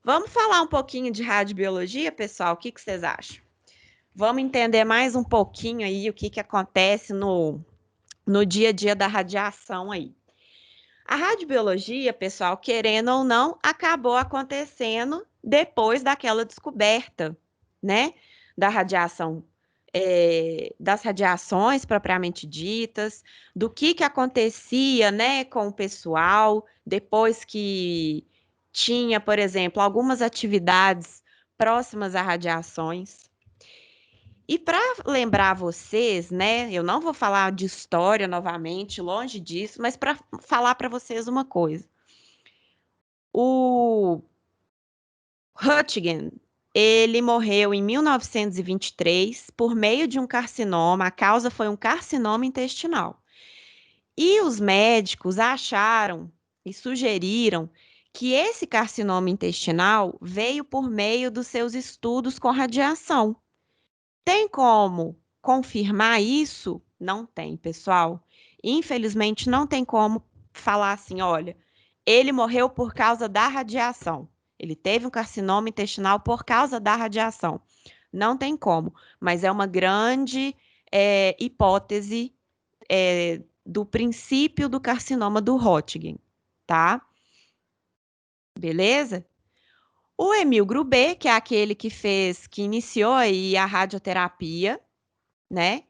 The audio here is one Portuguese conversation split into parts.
Vamos falar um pouquinho de radiobiologia, pessoal? O que vocês acham? Vamos entender mais um pouquinho aí o que acontece no dia a dia da radiação aí. A radiobiologia, pessoal, querendo ou não, acabou acontecendo depois daquela descoberta, né, da radiação, das radiações propriamente ditas, do que acontecia, né, com o pessoal depois que tinha, por exemplo, algumas atividades próximas a radiações. E para lembrar vocês, né, eu não vou falar de história novamente, longe disso, mas para falar para vocês uma coisa. O Röntgen, ele morreu em 1923 por meio de um carcinoma, a causa foi um carcinoma intestinal. E os médicos acharam e sugeriram que esse carcinoma intestinal veio por meio dos seus estudos com radiação. Tem como confirmar isso? Não tem, pessoal. Infelizmente, não tem como falar assim, olha, ele morreu por causa da radiação. Ele teve um carcinoma intestinal por causa da radiação. Não tem como, mas é uma grande hipótese do princípio do carcinoma do Hodgkin, tá? Beleza? O Emil Grubé, que é aquele que iniciou aí a radioterapia, né?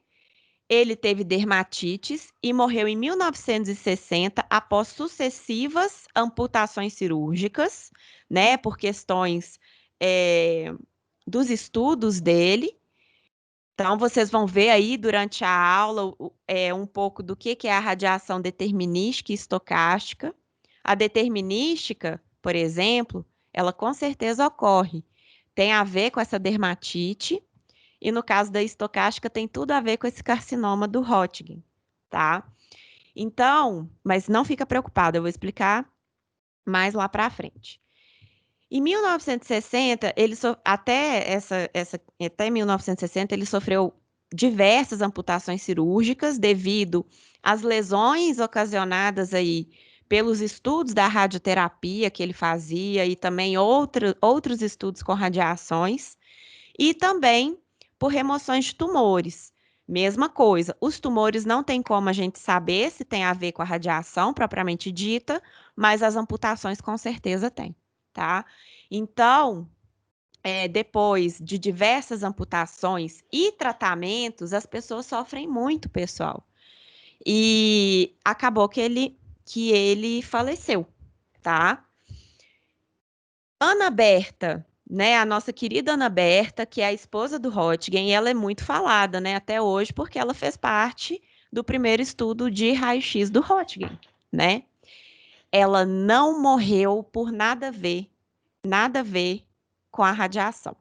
Ele teve dermatites e morreu em 1960 após sucessivas amputações cirúrgicas, né, por questões dos estudos dele. Então, vocês vão ver aí durante a aula um pouco do que é a radiação determinística e estocástica. A determinística, por exemplo, ela com certeza ocorre. Tem a ver com essa dermatite, e no caso da estocástica, tem tudo a ver com esse carcinoma do Hodgkin, tá? Então, mas não fica preocupado, eu vou explicar mais lá para frente. Em 1960, até 1960, ele sofreu diversas amputações cirúrgicas devido às lesões ocasionadas aí pelos estudos da radioterapia que ele fazia e também outros estudos com radiações e também por remoções de tumores. Mesma coisa, os tumores não tem como a gente saber se tem a ver com a radiação propriamente dita, mas as amputações com certeza tem, tá? Então, depois de diversas amputações e tratamentos, as pessoas sofrem muito, pessoal. E acabou que ele faleceu, tá? Ana Berta, né, a nossa querida Ana Berta, que é a esposa do Röntgen, e ela é muito falada, né, até hoje, porque ela fez parte do primeiro estudo de raio-x do Röntgen, né? Ela não morreu por nada a ver com a radiação.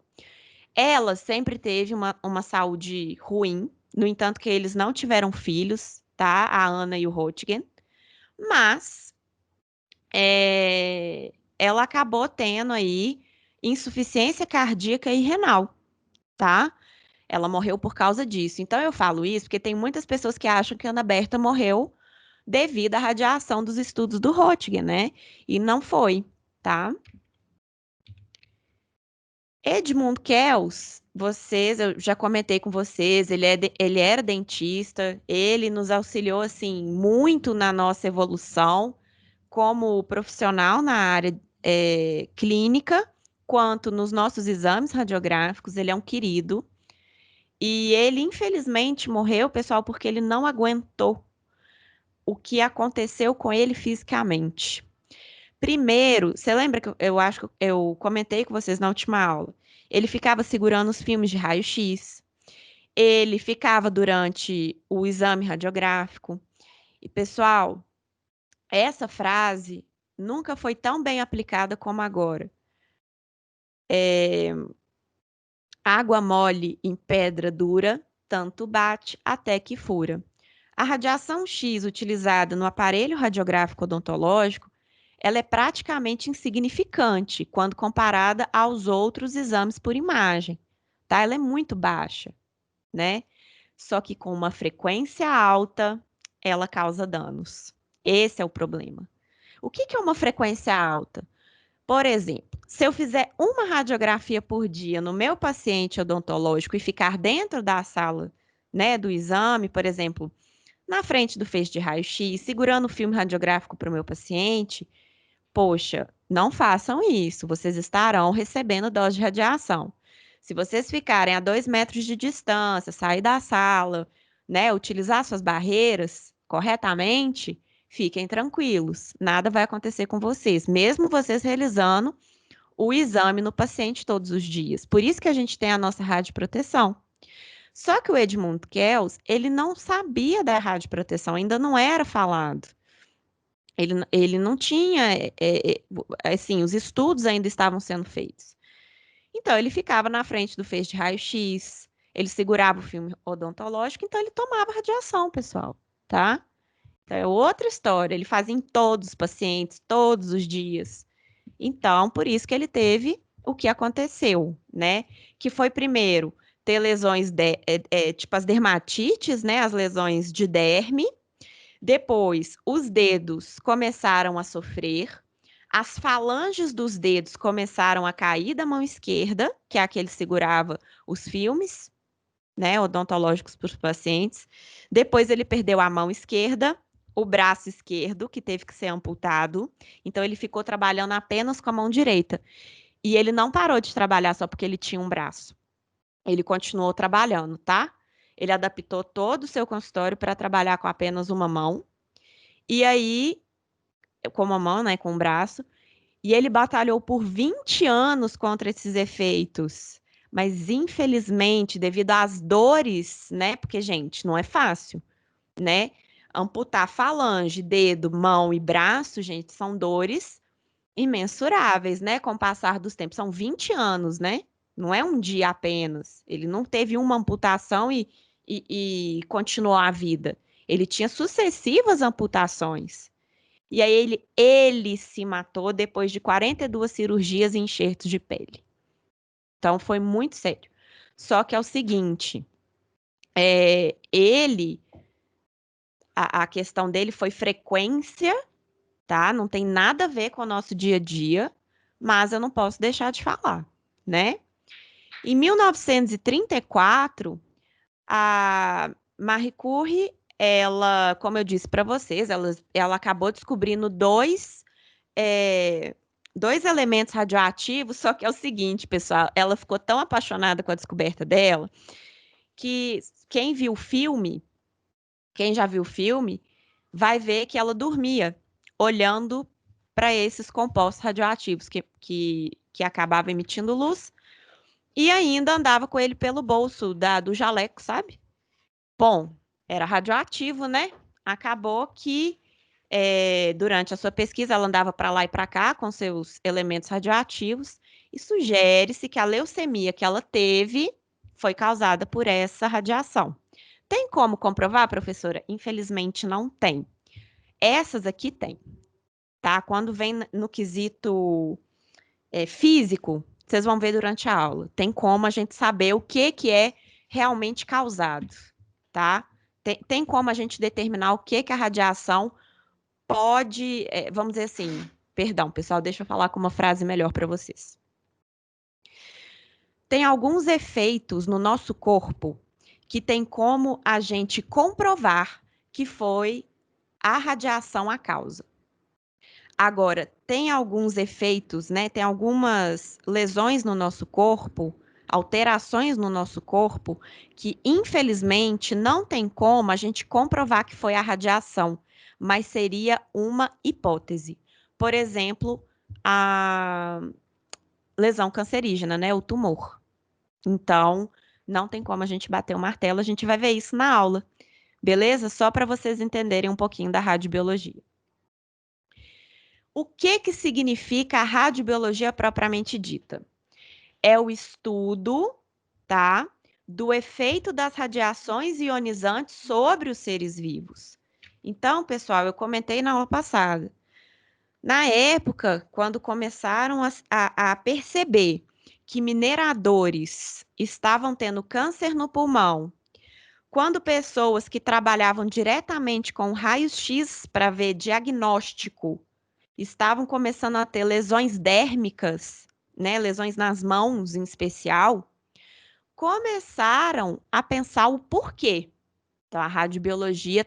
Ela sempre teve uma saúde ruim, no entanto que eles não tiveram filhos, tá? A Ana e o Röntgen, mas ela acabou tendo aí insuficiência cardíaca e renal, tá? Ela morreu por causa disso. Então eu falo isso porque tem muitas pessoas que acham que a Ana Berta morreu devido à radiação dos estudos do Röntgen, né? E não foi, tá? Edmund Kells, eu já comentei com vocês, ele era dentista, ele nos auxiliou assim muito na nossa evolução como profissional na área clínica, quanto nos nossos exames radiográficos. Ele é um querido. E ele, infelizmente, morreu, pessoal, porque ele não aguentou o que aconteceu com ele fisicamente. Primeiro, você lembra que eu acho que eu comentei com vocês na última aula? Ele ficava segurando os filmes de raio-x, ele ficava durante o exame radiográfico. E, pessoal, essa frase nunca foi tão bem aplicada como agora. Água mole em pedra dura, tanto bate até que fura. A radiação X utilizada no aparelho radiográfico odontológico, ela é praticamente insignificante quando comparada aos outros exames por imagem, tá? Ela é muito baixa, né? Só que com uma frequência alta, ela causa danos. Esse é o problema. O que é uma frequência alta? Por exemplo, se eu fizer uma radiografia por dia no meu paciente odontológico e ficar dentro da sala, né, do exame, por exemplo, na frente do feixe de raio-x, segurando o filme radiográfico para o meu paciente, poxa, não façam isso, vocês estarão recebendo dose de radiação. Se vocês ficarem a 2 metros de distância, sair da sala, né, utilizar suas barreiras corretamente, fiquem tranquilos, nada vai acontecer com vocês, mesmo vocês realizando o exame no paciente todos os dias. Por isso que a gente tem a nossa radioproteção. Só que o Edmund Kells, ele não sabia da radioproteção, ainda não era falado. Ele não tinha, assim, os estudos ainda estavam sendo feitos. Então, ele ficava na frente do feixe de raio-x, ele segurava o filme odontológico, então ele tomava radiação, pessoal, tá? Então, é outra história. Ele fazia em todos os pacientes, todos os dias. Então, por isso que ele teve o que aconteceu, né? Que foi primeiro ter lesões tipo as dermatites, né? As lesões de derme. Depois, os dedos começaram a sofrer, as falanges dos dedos começaram a cair da mão esquerda, que é a que ele segurava os filmes, né, odontológicos para os pacientes. Depois ele perdeu a mão esquerda, o braço esquerdo, que teve que ser amputado. Então ele ficou trabalhando apenas com a mão direita. E ele não parou de trabalhar só porque ele tinha um braço. Ele continuou trabalhando, tá? Ele adaptou todo o seu consultório para trabalhar com apenas uma mão. E aí, com uma mão, né, com o braço, e ele batalhou por 20 anos contra esses efeitos. Mas, infelizmente, devido às dores, né? Porque, gente, não é fácil, né? Amputar falange, dedo, mão e braço, gente, são dores imensuráveis, né? Com o passar dos tempos. São 20 anos, né? Não é um dia apenas. Ele não teve uma amputação e continuou a vida. Ele tinha sucessivas amputações. E aí ele se matou depois de 42 cirurgias e enxertos de pele. Então foi muito sério. Só que é o seguinte, a questão dele foi frequência, tá? Não tem nada a ver com o nosso dia a dia, mas eu não posso deixar de falar, né? Em 1934, a Marie Curie, ela, como eu disse para vocês, ela acabou descobrindo é, dois elementos radioativos, só que é o seguinte, pessoal, ela ficou tão apaixonada com a descoberta dela que quem viu o filme, quem já viu o filme, vai ver que ela dormia olhando para esses compostos radioativos que acabavam emitindo luz e ainda andava com ele pelo bolso do jaleco, sabe? Bom, era radioativo, né? Acabou que durante a sua pesquisa, ela andava para lá e para cá com seus elementos radioativos e sugere-se que a leucemia que ela teve foi causada por essa radiação. Tem como comprovar, professora? Infelizmente não tem. Essas aqui tem, tá? Quando vem no quesito físico, vocês vão ver durante a aula. Tem como a gente saber o que é realmente causado, tá? Tem como a gente determinar o que a radiação pode, vamos dizer assim, perdão, pessoal, deixa eu falar com uma frase melhor para vocês. Tem alguns efeitos no nosso corpo que tem como a gente comprovar que foi a radiação a causa. Agora, tem alguns efeitos, né? Tem algumas lesões no nosso corpo, alterações no nosso corpo, que infelizmente não tem como a gente comprovar que foi a radiação, mas seria uma hipótese. Por exemplo, a lesão cancerígena, né? O tumor. Então, não tem como a gente bater o martelo, a gente vai ver isso na aula. Beleza? Só para vocês entenderem um pouquinho da radiobiologia. O que significa a radiobiologia propriamente dita? É o estudo, tá, do efeito das radiações ionizantes sobre os seres vivos. Então, pessoal, eu comentei na aula passada. Na época, quando começaram a perceber que mineradores estavam tendo câncer no pulmão, quando pessoas que trabalhavam diretamente com raios-x para ver diagnóstico estavam começando a ter lesões dérmicas, né, lesões nas mãos em especial, começaram a pensar o porquê. Então, a radiobiologia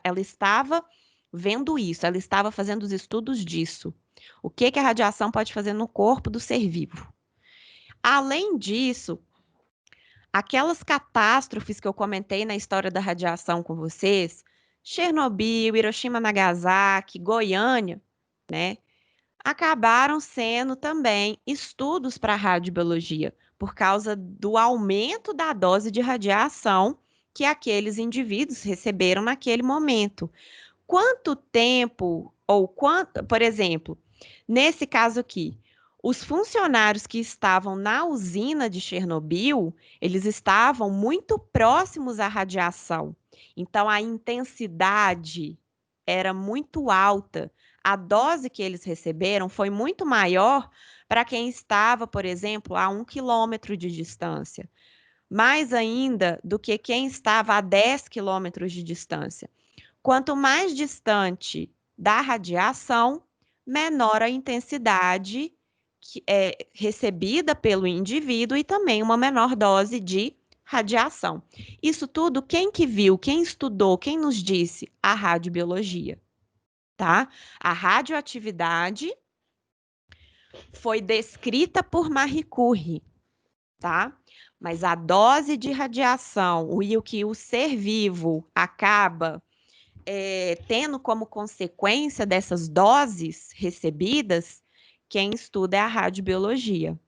ela estava vendo isso, ela estava fazendo os estudos disso. O que que a radiação pode fazer no corpo do ser vivo? Além disso, aquelas catástrofes que eu comentei na história da radiação com vocês, Chernobyl, Hiroshima, Nagasaki, Goiânia, né, acabaram sendo também estudos para a radiobiologia, por causa do aumento da dose de radiação que aqueles indivíduos receberam naquele momento. Quanto tempo, ou quanto, por exemplo, nesse caso aqui, os funcionários que estavam na usina de Chernobyl, eles estavam muito próximos à radiação. Então, a intensidade era muito alta. A dose que eles receberam foi muito maior para quem estava, por exemplo, a 1 quilômetro de distância. Mais ainda do que quem estava a 10 quilômetros de distância. Quanto mais distante da radiação, menor a intensidade que é recebida pelo indivíduo e também uma menor dose de radiação. Isso tudo, quem que viu, quem estudou, quem nos disse? A radiobiologia, tá? A radioatividade foi descrita por Marie Curie, tá? Mas a dose de radiação e o que o ser vivo acaba tendo como consequência dessas doses recebidas, quem estuda é a radiobiologia,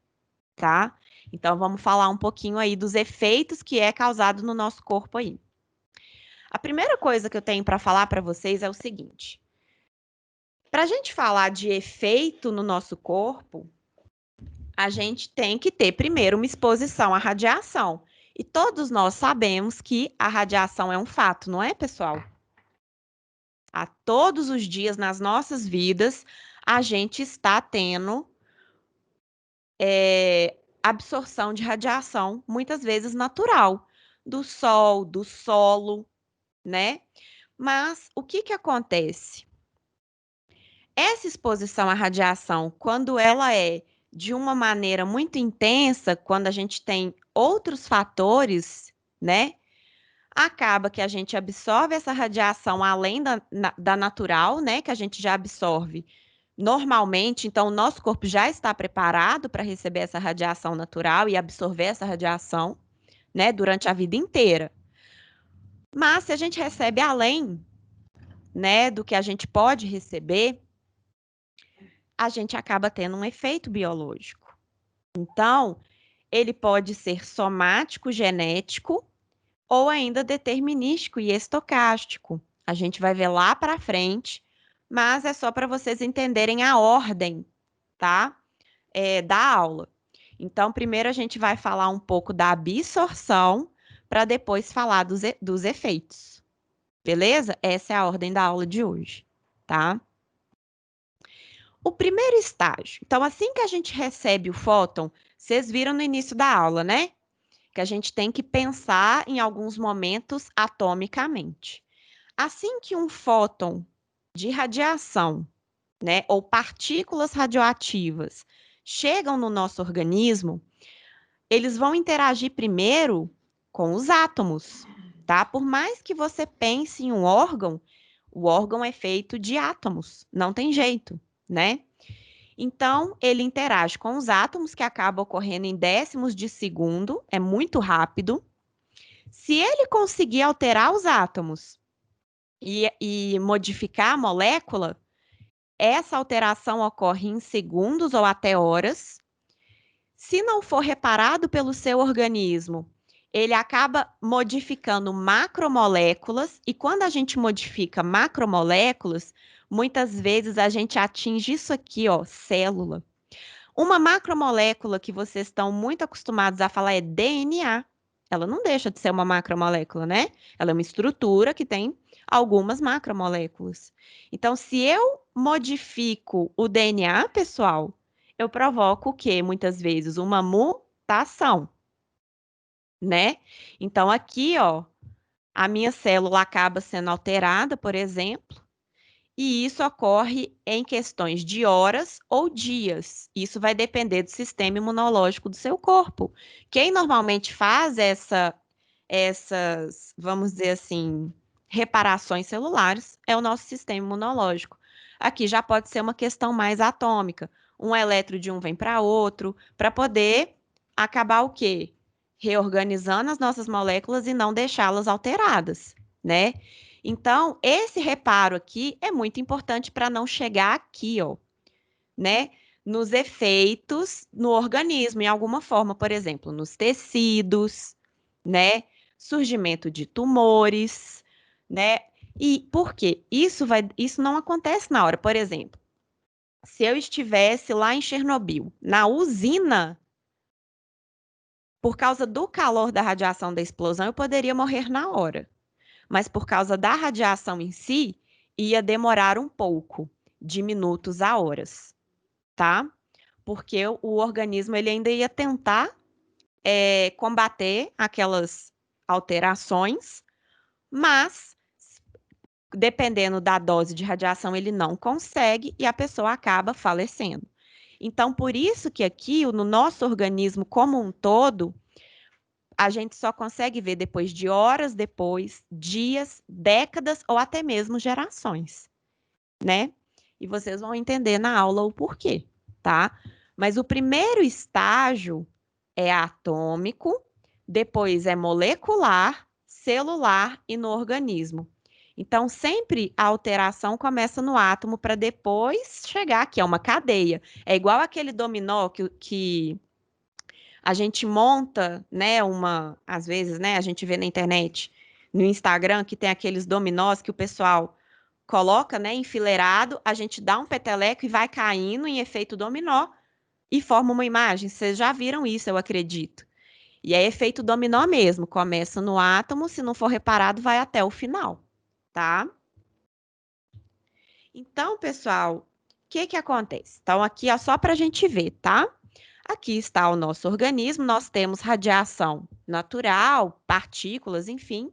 tá? Então vamos falar um pouquinho aí dos efeitos que é causado no nosso corpo aí. A primeira coisa que eu tenho para falar para vocês é o seguinte: para a gente falar de efeito no nosso corpo, a gente tem que ter primeiro uma exposição à radiação. E todos nós sabemos que a radiação é um fato, não é, pessoal? A todos os dias nas nossas vidas, a gente está tendo absorção de radiação, muitas vezes natural, do sol, do solo, né? Mas o que que acontece? Essa exposição à radiação, quando ela é de uma maneira muito intensa, quando a gente tem outros fatores, né? Acaba que a gente absorve essa radiação além da natural, né? Que a gente já absorve normalmente, então o nosso corpo já está preparado para receber essa radiação natural e absorver essa radiação, né? Durante a vida inteira. Mas se a gente recebe além, né? Do que a gente pode receber, a gente acaba tendo um efeito biológico. Então, ele pode ser somático, genético, ou ainda determinístico e estocástico. A gente vai ver lá para frente, mas é só para vocês entenderem a ordem, tá? Da aula. Então, primeiro a gente vai falar um pouco da absorção, para depois falar dos efeitos. Beleza? Essa é a ordem da aula de hoje, tá? O primeiro estágio. Então, assim que a gente recebe o fóton, vocês viram no início da aula, né? Que a gente tem que pensar em alguns momentos atomicamente. Assim que um fóton de radiação, né, ou partículas radioativas chegam no nosso organismo, eles vão interagir primeiro com os átomos, tá? Por mais que você pense em um órgão, o órgão é feito de átomos, não tem jeito, né? Então, ele interage com os átomos, que acaba ocorrendo em décimos de segundo, é muito rápido. Se ele conseguir alterar os átomos e modificar a molécula, essa alteração ocorre em segundos ou até horas. Se não for reparado pelo seu organismo, ele acaba modificando macromoléculas, e quando a gente modifica macromoléculas, muitas vezes a gente atinge isso aqui, ó, célula. Uma macromolécula que vocês estão muito acostumados a falar é DNA. Ela não deixa de ser uma macromolécula, né? Ela é uma estrutura que tem algumas macromoléculas. Então, se eu modifico o DNA, pessoal, eu provoco o quê? Muitas vezes uma mutação, né? Então, aqui, ó, a minha célula acaba sendo alterada, por exemplo, E isso ocorre em questões de horas ou dias. Isso vai depender do sistema imunológico do seu corpo. Quem normalmente faz essas, vamos dizer assim, reparações celulares é o nosso sistema imunológico. Aqui já pode ser uma questão mais atômica. Um elétron de um vem para outro, para poder acabar o quê? Reorganizando as nossas moléculas e não deixá-las alteradas, né? Então, esse reparo aqui é muito importante para não chegar aqui, ó, né? Nos efeitos no organismo, em alguma forma, por exemplo, nos tecidos, né? Surgimento de tumores, né? E por quê? Isso não acontece na hora. Por exemplo, se eu estivesse lá em Chernobyl, na usina, por causa do calor da radiação da explosão, eu poderia morrer na hora. Mas por causa da radiação em si, ia demorar um pouco, de minutos a horas, tá? Porque o organismo ele ainda ia tentar combater aquelas alterações, mas dependendo da dose de radiação, ele não consegue e a pessoa acaba falecendo. Então, por isso que aqui, no nosso organismo como um todo, a gente só consegue ver depois de horas depois, dias, décadas ou até mesmo gerações, né? E vocês vão entender na aula o porquê, tá? Mas o primeiro estágio é atômico, depois é molecular, celular e no organismo. Então, sempre a alteração começa no átomo para depois chegar aqui, é uma cadeia. É igual aquele dominó que a gente monta, né, às vezes, né, a gente vê na internet, no Instagram, que tem aqueles dominós que o pessoal coloca, né, enfileirado, a gente dá um peteleco e vai caindo em efeito dominó e forma uma imagem. Vocês já viram isso, eu acredito. E é efeito dominó mesmo, começa no átomo, se não for reparado, vai até o final, tá? Então, pessoal, o que que acontece? Então, aqui é só para a gente ver, tá? Aqui está o nosso organismo, nós temos radiação natural, partículas, enfim,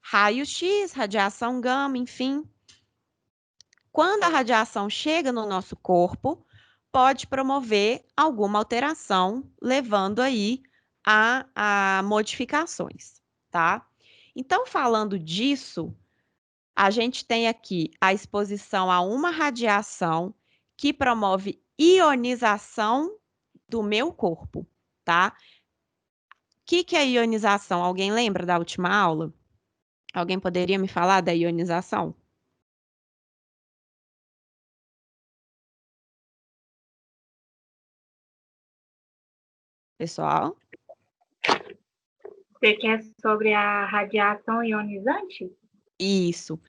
raio-x, radiação gama, enfim. Quando a radiação chega no nosso corpo, pode promover alguma alteração, levando aí a modificações, tá? Então, falando disso, a gente tem aqui a exposição a uma radiação que promove ionização do meu corpo, tá? O que que é ionização? Alguém lembra da última aula? Alguém poderia me falar da ionização? Pessoal? Você quer sobre a radiação ionizante? Isso.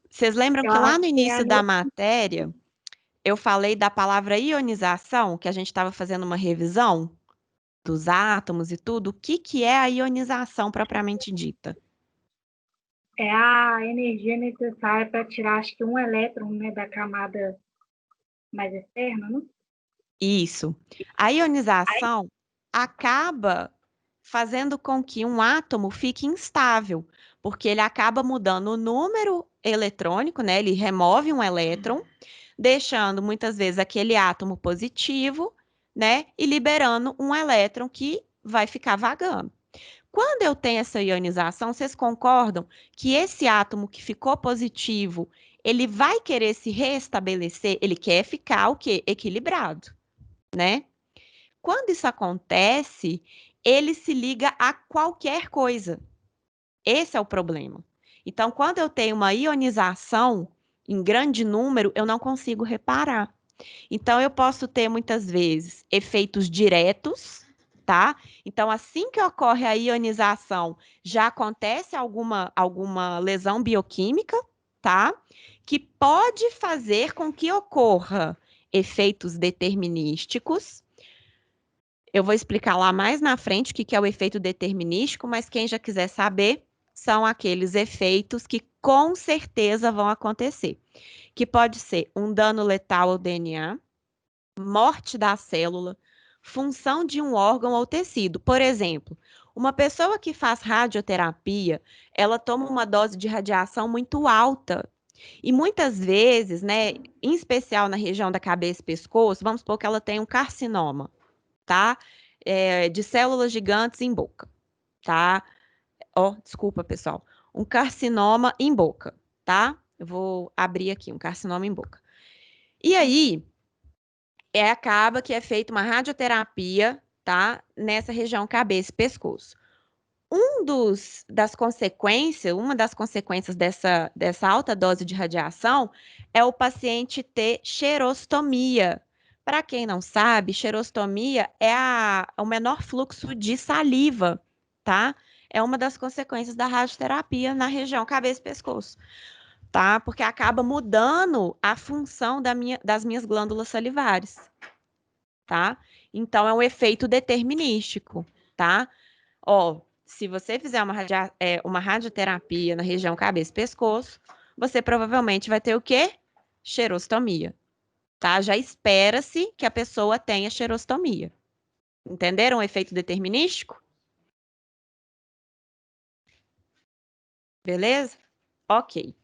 Vocês lembram Eu que lá acho no que é a início da matéria eu falei da palavra ionização, que a gente estava fazendo uma revisão dos átomos e tudo? O que que é a ionização propriamente dita? é a energia necessária para tirar, acho que um elétron, né, da camada mais externa, né? Isso. A ionização acaba fazendo com que um átomo fique instável, porque ele acaba mudando o número eletrônico, né? Ele remove um elétron, deixando muitas vezes aquele átomo positivo, né? E liberando um elétron que vai ficar vagando. Quando eu tenho essa ionização, vocês concordam que esse átomo que ficou positivo, ele vai querer se restabelecer? Ele quer ficar o quê? Equilibrado, né? Quando isso acontece, ele se liga a qualquer coisa. Esse é o problema. Então, quando eu tenho uma ionização em grande número, eu não consigo reparar. Então, eu posso ter muitas vezes efeitos diretos, tá? Então, assim que ocorre a ionização, já acontece alguma lesão bioquímica, tá? Que pode fazer com que ocorra efeitos determinísticos. Eu vou explicar lá mais na frente o que que é o efeito determinístico, mas quem já quiser saber, são aqueles efeitos que com certeza vão acontecer, que pode ser um dano letal ao DNA, morte da célula, função de um órgão ou tecido. Por exemplo, uma pessoa que faz radioterapia, ela toma uma dose de radiação muito alta E muitas vezes, né, em especial na região da cabeça e pescoço, vamos supor que ela tem um carcinoma, tá? De células gigantes em boca, tá? Ó, desculpa, pessoal. Um carcinoma em boca, tá? Eu vou abrir aqui um carcinoma em boca. E aí, acaba que é feita uma radioterapia, tá? Nessa região cabeça e pescoço. Uma das consequências dessa alta dose de radiação é o paciente ter xerostomia. Para quem não sabe, xerostomia é o menor fluxo de saliva, tá? É uma das consequências da radioterapia na região cabeça e pescoço, tá? Porque acaba mudando a função das minhas glândulas salivares, tá? Então é um efeito determinístico, tá? Ó, se você fizer uma radioterapia na região cabeça e pescoço, você provavelmente vai ter o quê? Xerostomia, tá? Já espera-se que a pessoa tenha xerostomia. Entenderam o efeito determinístico? Beleza? Ok.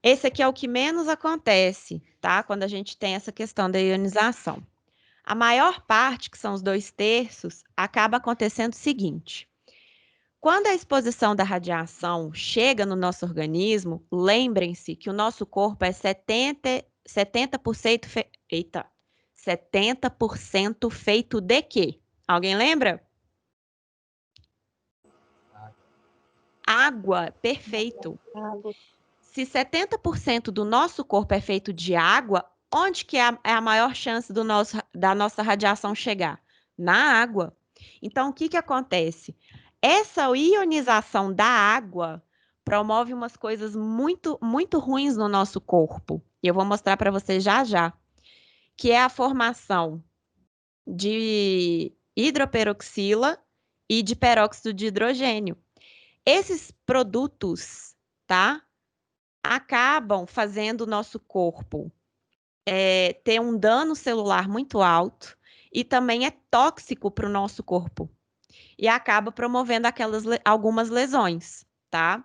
Esse aqui é o que menos acontece, tá? Quando a gente tem essa questão da ionização. A maior parte, que são os 2/3, acaba acontecendo o seguinte: quando a exposição da radiação chega no nosso organismo, lembrem-se que o nosso corpo é 70% 70% feito de quê? Alguém lembra? Água, perfeito. Água. Se 70% do nosso corpo é feito de água, onde que é a maior chance da nossa radiação chegar? Na água. Então, o que que acontece? Essa ionização da água promove umas coisas muito, muito ruins no nosso corpo. E eu vou mostrar para você já já, que é a formação de hidroperoxila e de peróxido de hidrogênio. Esses produtos, tá? Acabam fazendo o nosso corpo ter um dano celular muito alto e também é tóxico para o nosso corpo e acaba promovendo algumas lesões, tá?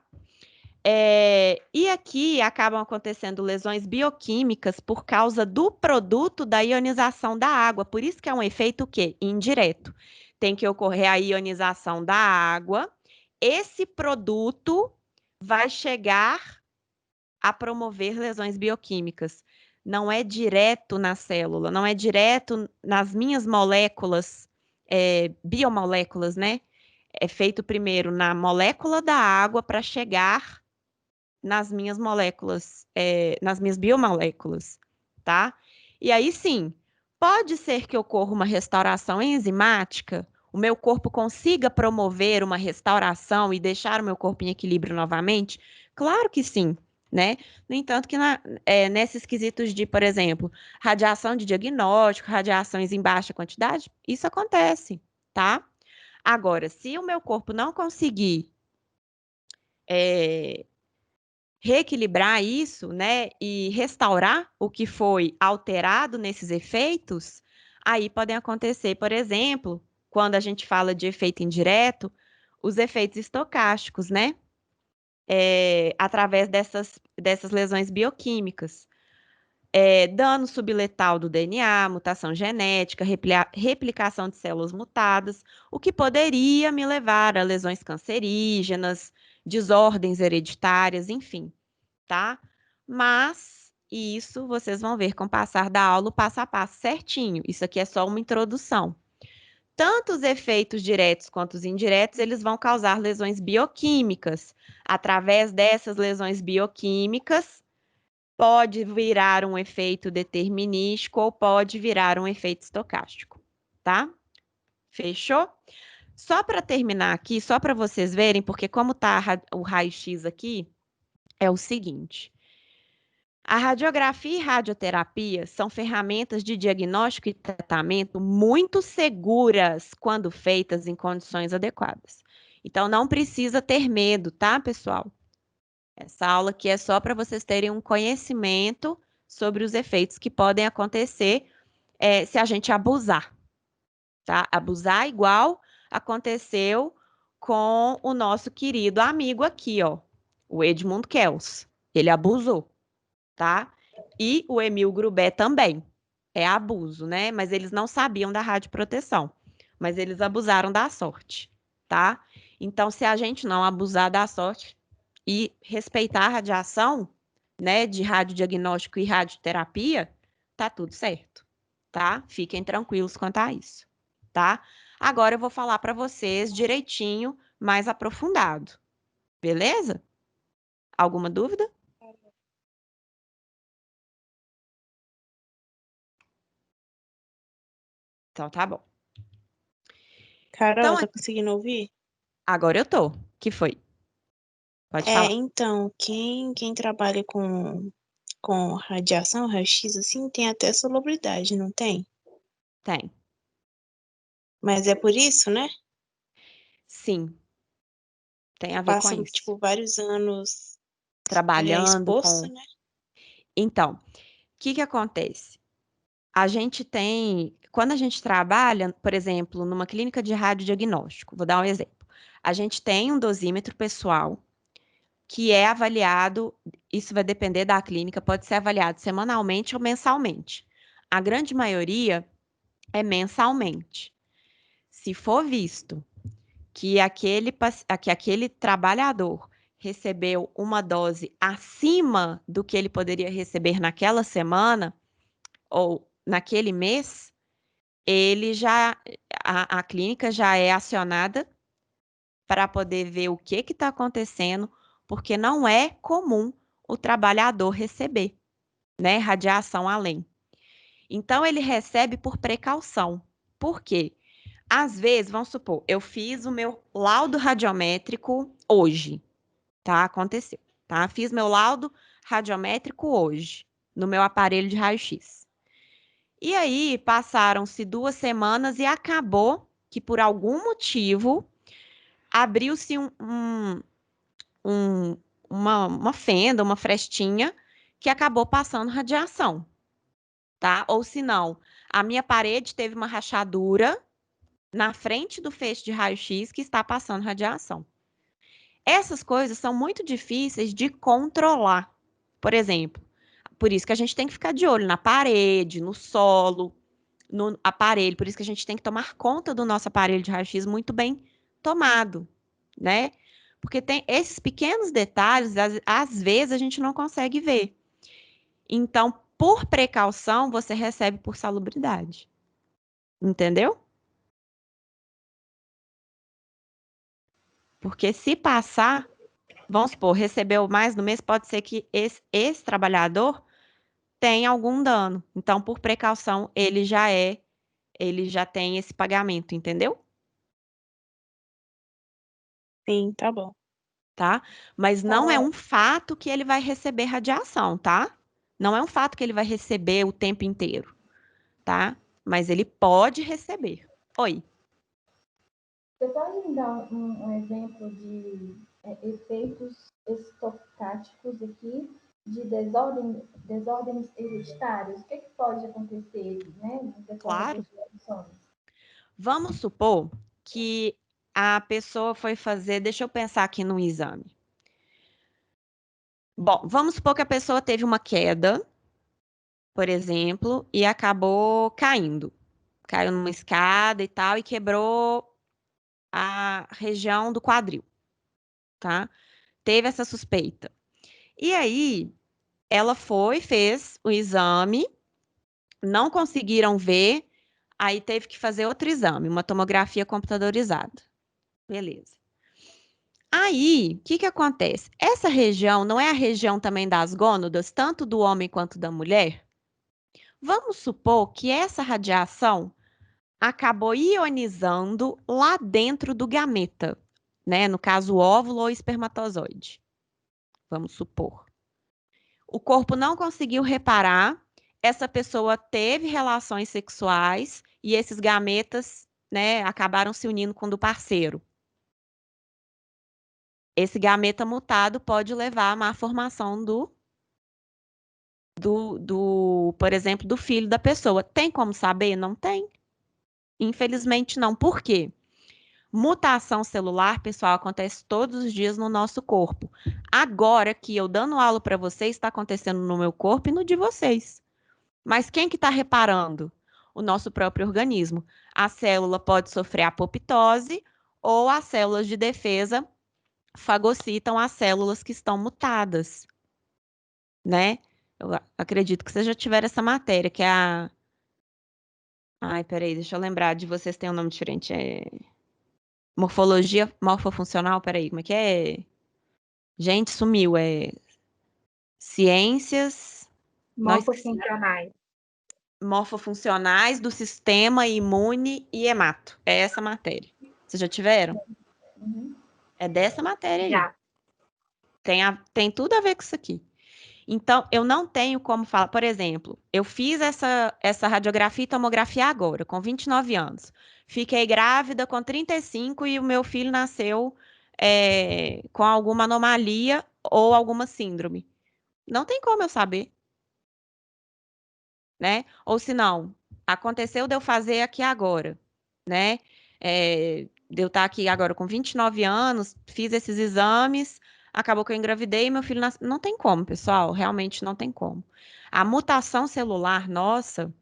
E aqui acabam acontecendo lesões bioquímicas por causa do produto da ionização da água. Por isso que é um efeito o quê? Indireto. Tem que ocorrer a ionização da água. Esse produto vai chegar a promover lesões bioquímicas. Não é direto na célula, não é direto nas minhas moléculas, biomoléculas, né? É feito primeiro na molécula da água para chegar nas minhas moléculas, nas minhas biomoléculas, tá? E aí sim, pode ser que ocorra uma restauração enzimática, o meu corpo consiga promover uma restauração e deixar o meu corpo em equilíbrio novamente? Claro que sim, né? No entanto, que nesses quesitos de, por exemplo, radiação de diagnóstico, radiações em baixa quantidade, isso acontece, tá? Agora, se o meu corpo não conseguir é, reequilibrar isso, né, e restaurar o que foi alterado nesses efeitos, aí podem acontecer, por exemplo, quando a gente fala de efeito indireto, os efeitos estocásticos, né, através dessas lesões bioquímicas. Dano subletal do DNA, mutação genética, replicação de células mutadas, o que poderia me levar a lesões cancerígenas, desordens hereditárias, enfim, tá? Mas isso vocês vão ver com o passar da aula, o passo a passo certinho. Isso aqui é só uma introdução. Tanto os efeitos diretos quanto os indiretos, eles vão causar lesões bioquímicas. Através dessas lesões bioquímicas, pode virar um efeito determinístico ou pode virar um efeito estocástico, tá? Fechou? Só para terminar aqui, só para vocês verem, porque como tá o raio-x aqui, é o seguinte. A radiografia e radioterapia são ferramentas de diagnóstico e tratamento muito seguras quando feitas em condições adequadas. Então, não precisa ter medo, tá, pessoal? Essa aula aqui é só para vocês terem um conhecimento sobre os efeitos que podem acontecer se a gente abusar, tá? Abusar igual aconteceu com o nosso querido amigo aqui, ó, o Edmund Kels, Ele abusou, tá? E o Emil Grubé também. É abuso, né? Mas eles não sabiam da radioproteção. Mas eles abusaram da sorte, tá? Então, se a gente não abusar da sorte e respeitar a radiação, né, de radiodiagnóstico e radioterapia, tá tudo certo, tá? Fiquem tranquilos quanto a isso, tá? Agora eu vou falar para vocês direitinho, mais aprofundado, beleza? Alguma dúvida? Então tá bom. Carol, Então, tá conseguindo ouvir? agora eu tô. Que foi? Pode É, falar. então, quem trabalha com radiação, raio-x, assim, tem até celebridade, não tem? Tem. Mas é por isso, né? Sim, tem a ver com Passam, isso. tipo, vários anos Trabalhando exposto, com. né? Então, o que que acontece? A gente tem, quando a gente trabalha, por exemplo, numa clínica de radiodiagnóstico, vou dar um exemplo. A gente tem um dosímetro pessoal que é avaliado, isso vai depender da clínica, pode ser avaliado semanalmente ou mensalmente. A grande maioria é mensalmente. Se for visto que aquele trabalhador recebeu uma dose acima do que ele poderia receber naquela semana ou naquele mês, ele já a clínica já é acionada para poder ver o que está acontecendo, porque não é comum o trabalhador receber, né, radiação além. Então ele recebe por precaução. Por quê? Às vezes, vamos supor, eu fiz o meu laudo radiométrico hoje, tá? Aconteceu, tá? Fiz meu laudo radiométrico hoje, no meu aparelho de raio-x. E aí, passaram-se 2 semanas e acabou que, por algum motivo, abriu-se um- uma fenda, uma frestinha, que acabou passando radiação, tá? Ou se não, a minha parede teve uma rachadura na frente do feixe de raio-x que está passando radiação. Essas coisas são muito difíceis de controlar. Por exemplo, por isso que a gente tem que ficar de olho na parede, no solo, no aparelho. Por isso que a gente tem que tomar conta do nosso aparelho de raio-x muito bem tomado, né? Porque tem esses pequenos detalhes, às vezes a gente não consegue ver. Então, por precaução, você recebe por salubridade. Entendeu? Porque se passar, vamos supor, recebeu mais no mês, pode ser que esse trabalhador tenha algum dano. Então, por precaução, ele já tem esse pagamento, entendeu? Sim, tá bom. Tá? Mas não é um fato que ele vai receber radiação, tá? Não é um fato que ele vai receber o tempo inteiro, tá? Mas ele pode receber. Oi. Você pode me dar um exemplo de efeitos estocásticos aqui de desordens hereditárias? O que, que pode acontecer, né, em questão Claro. dessas condições? Vamos supor que a pessoa foi fazer, deixa eu pensar aqui no exame. Bom, vamos supor que a pessoa teve uma queda, por exemplo, e acabou caindo. Caiu numa escada e tal e quebrou a região do quadril, tá? Teve essa suspeita. E aí, ela foi, fez o exame, não conseguiram ver, aí teve que fazer outro exame, uma tomografia computadorizada. Beleza. Aí, o que que acontece? Essa região não é a região também das gônadas, tanto do homem quanto da mulher? Vamos supor que essa radiação acabou ionizando lá dentro do gameta, né? No caso, o óvulo ou espermatozoide. Vamos supor. O corpo não conseguiu reparar, essa pessoa teve relações sexuais e esses gametas, né, acabaram se unindo com o do parceiro. Esse gameta mutado pode levar à má formação por exemplo, do filho da pessoa. Tem como saber? Não tem. Infelizmente não. Por quê? Mutação celular, pessoal, acontece todos os dias no nosso corpo. Agora que eu dando aula para vocês, está acontecendo no meu corpo e no de vocês. Mas quem que está reparando? O nosso próprio organismo. A célula pode sofrer apoptose ou as células de defesa fagocitam as células que estão mutadas, né? Eu acredito que vocês já tiveram essa matéria, que é a... Ai, peraí, deixa eu lembrar de vocês, tem um nome diferente. É morfologia morfofuncional, peraí, como é que é? Gente, sumiu, é ciências... Nós Morfofuncionais. morfofuncionais do sistema imune e hemato. É essa matéria. Vocês já tiveram? Uhum. É dessa matéria aí. Já. Tem tudo a ver com isso aqui. Então, eu não tenho como falar. Por exemplo, eu fiz essa radiografia e tomografia agora, com 29 anos. Fiquei grávida com 35 e o meu filho nasceu com alguma anomalia ou alguma síndrome. Não tem como eu saber, né? Ou se não, aconteceu de eu fazer aqui agora, né? De eu estar aqui agora com 29 anos, fiz esses exames, acabou que eu engravidei e meu filho nasceu. Não tem como, pessoal, realmente não tem como. A mutação celular, nossa,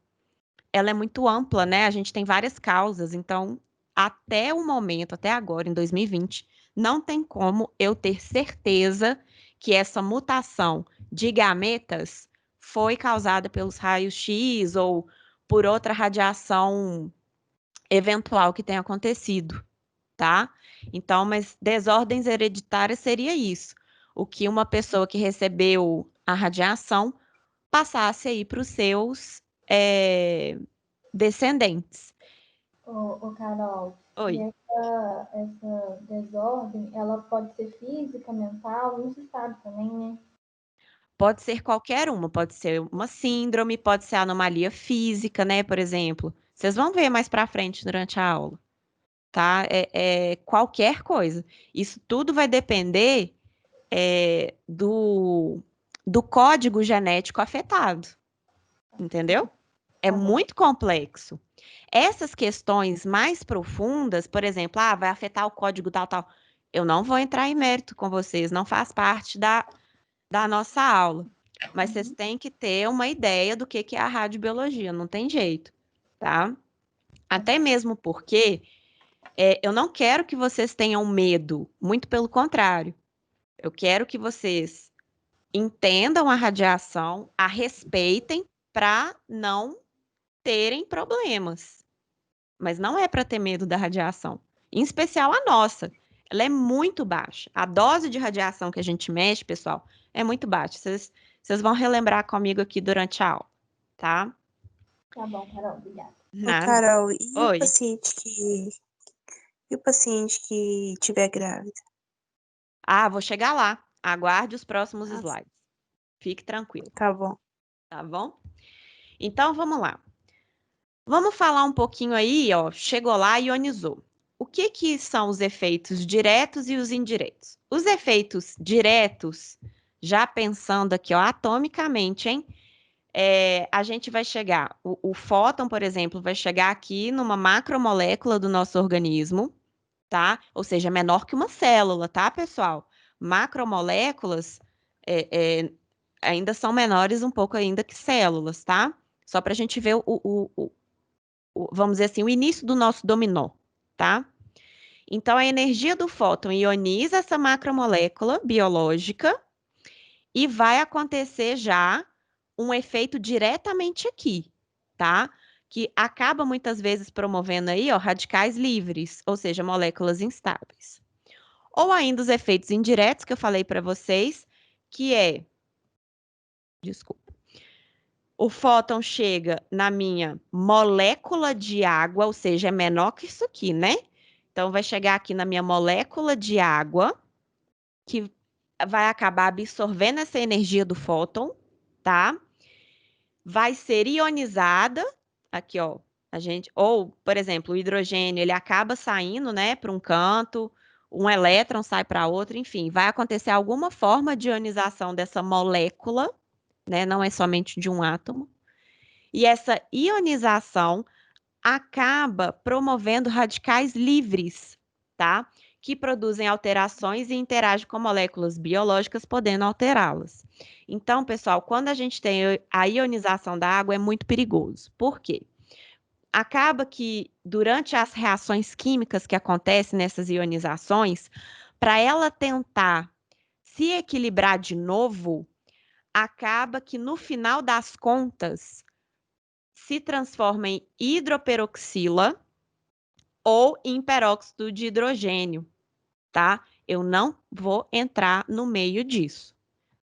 ela é muito ampla, né? A gente tem várias causas, então, até o momento, até agora, em 2020, não tem como eu ter certeza que essa mutação de gametas foi causada pelos raios-x ou por outra radiação eventual que tenha acontecido, tá? Então, mas desordens hereditárias seria isso. O que uma pessoa que recebeu a radiação passasse aí para os seus descendentes. Ô, Carol, e Oi. essa desordem, ela pode ser física, mental, não se sabe também, né? Pode ser qualquer uma, pode ser uma síndrome, pode ser anomalia física, né, por exemplo. Vocês vão ver mais para frente durante a aula, tá? É qualquer coisa. Isso tudo vai depender do código genético afetado, entendeu? É Tá bom. muito complexo. Essas questões mais profundas, por exemplo, vai afetar o código tal, tal. Eu não vou entrar em mérito com vocês, não faz parte da nossa aula. Mas vocês têm que ter uma ideia do que é a radiobiologia, não tem jeito, tá? Até mesmo porque eu não quero que vocês tenham medo, muito pelo contrário. Eu quero que vocês entendam a radiação, a respeitem para não terem problemas. Mas não é para ter medo da radiação. Em especial a nossa. Ela é muito baixa. A dose de radiação que a gente mexe, pessoal, é muito baixa. Vocês vão relembrar comigo aqui durante a aula, tá? Tá bom, Carol, obrigada. Ô, Nada. Carol, e o Oi. paciente que tiver grávida? Vou chegar lá. Aguarde os próximos Ah, slides. Fique tranquilo, tá bom. tá bom? Então, vamos lá. Vamos falar um pouquinho aí, ó. Chegou lá e ionizou. O que são os efeitos diretos e os indiretos? Os efeitos diretos, já pensando aqui, ó, atomicamente, hein? A gente vai chegar, o fóton, por exemplo, vai chegar aqui numa macromolécula do nosso organismo, tá? Ou seja, menor que uma célula, tá, pessoal? Macromoléculas ainda são menores um pouco ainda que células, tá? Só para a gente ver vamos dizer assim, o início do nosso dominó, tá? Então, a energia do fóton ioniza essa macromolécula biológica e vai acontecer já um efeito diretamente aqui, tá? Que acaba muitas vezes promovendo aí, ó, radicais livres, ou seja, moléculas instáveis. Ou ainda os efeitos indiretos que eu falei para vocês, que desculpa, o fóton chega na minha molécula de água, ou seja, é menor que isso aqui, né? Então, vai chegar aqui na minha molécula de água, que vai acabar absorvendo essa energia do fóton, tá? Vai ser ionizada, aqui, ó, ou, por exemplo, o hidrogênio, ele acaba saindo, né, para um canto, um elétron sai para outro, enfim, vai acontecer alguma forma de ionização dessa molécula, né? Não é somente de um átomo. E essa ionização acaba promovendo radicais livres. tá? Que produzem alterações e interagem com moléculas biológicas, podendo alterá-las. Então, pessoal, quando a gente tem a ionização da água, é muito perigoso. Por quê? Acaba que, durante as reações químicas que acontecem nessas ionizações, para ela tentar se equilibrar de novo, acaba que, no final das contas, se transforma em hidroperoxila ou em peróxido de hidrogênio, tá? Eu não vou entrar no meio disso,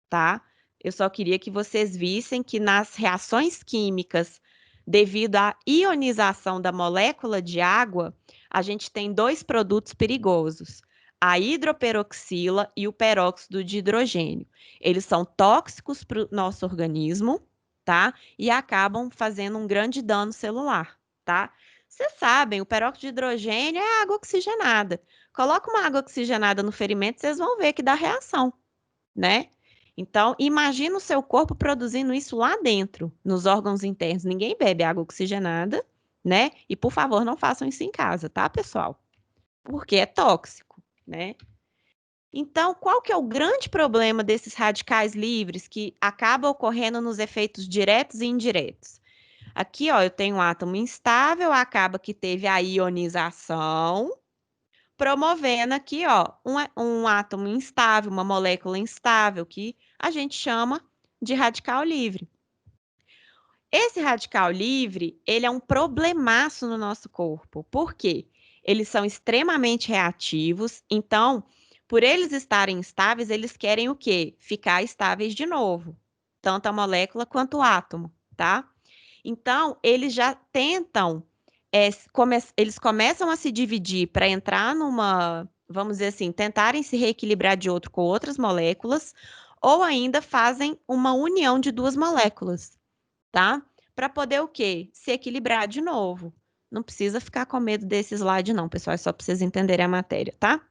tá? Eu só queria que vocês vissem que nas reações químicas, devido à ionização da molécula de água, a gente tem dois produtos perigosos, a hidroperoxila e o peróxido de hidrogênio. Eles são tóxicos para o nosso organismo, tá? E acabam fazendo um grande dano celular, tá? Vocês sabem, o peróxido de hidrogênio é água oxigenada. Coloca uma água oxigenada no ferimento, vocês vão ver que dá reação, né? Então, imagina o seu corpo produzindo isso lá dentro, nos órgãos internos. Ninguém bebe água oxigenada, né? E, por favor, não façam isso em casa, tá, pessoal? Porque é tóxico, né? Então, qual que é o grande problema desses radicais livres que acaba ocorrendo nos efeitos diretos e indiretos? Aqui, ó, eu tenho um átomo instável, acaba que teve a ionização, promovendo aqui, ó, um átomo instável, uma molécula instável, que a gente chama de radical livre. Esse radical livre, ele é um problemaço no nosso corpo. Por quê? Eles são extremamente reativos, então, por eles estarem estáveis, eles querem o quê? Ficar estáveis de novo, tanto a molécula quanto o átomo, tá? Então, eles já tentam, eles começam a se dividir para entrar numa, vamos dizer assim, tentarem se reequilibrar de outro com outras moléculas, ou ainda fazem uma união de duas moléculas, tá? Para poder o quê? Se equilibrar de novo. Não precisa ficar com medo desse slide, não, pessoal, é só para vocês entenderem a matéria, tá?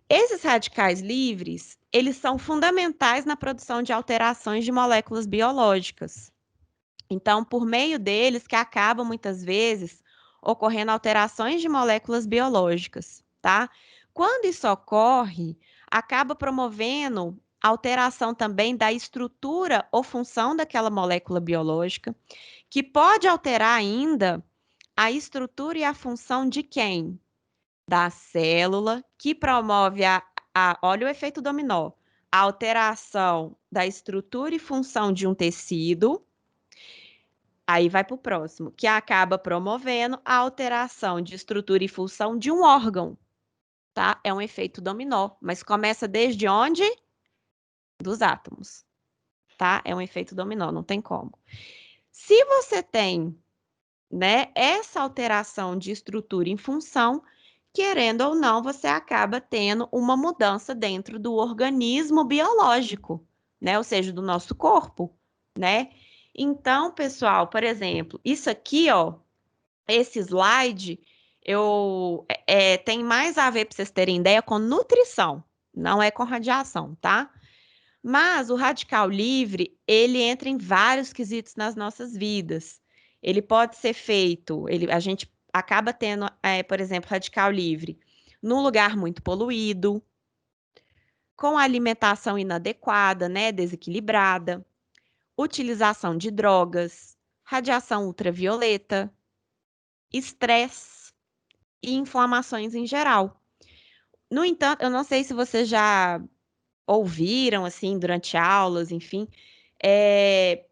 Esses radicais livres, eles são fundamentais na produção de alterações de moléculas biológicas. Então, por meio deles que acabam muitas vezes ocorrendo alterações de moléculas biológicas, tá? Quando isso ocorre, acaba promovendo alteração também da estrutura ou função daquela molécula biológica, que pode alterar ainda a estrutura e a função de quem? Da célula, que promove olha o efeito dominó, a alteração da estrutura e função de um tecido. Aí vai para o próximo, que acaba promovendo a alteração de estrutura e função de um órgão, tá? É um efeito dominó, mas começa desde onde? Dos átomos, tá? É um efeito dominó, não tem como. Se você tem, né, essa alteração de estrutura em função, querendo ou não, você acaba tendo uma mudança dentro do organismo biológico, né? Ou seja, do nosso corpo, né? Então, pessoal, por exemplo, isso aqui, ó, esse slide, tem mais a ver, para vocês terem ideia, com nutrição, não é com radiação, tá? Mas o radical livre, ele entra em vários quesitos nas nossas vidas. Ele pode ser feito, a gente acaba tendo, por exemplo, radical livre num lugar muito poluído, com alimentação inadequada, né, desequilibrada, utilização de drogas, radiação ultravioleta, estresse e inflamações em geral. No entanto, eu não sei se vocês já ouviram, assim, durante aulas, enfim, é,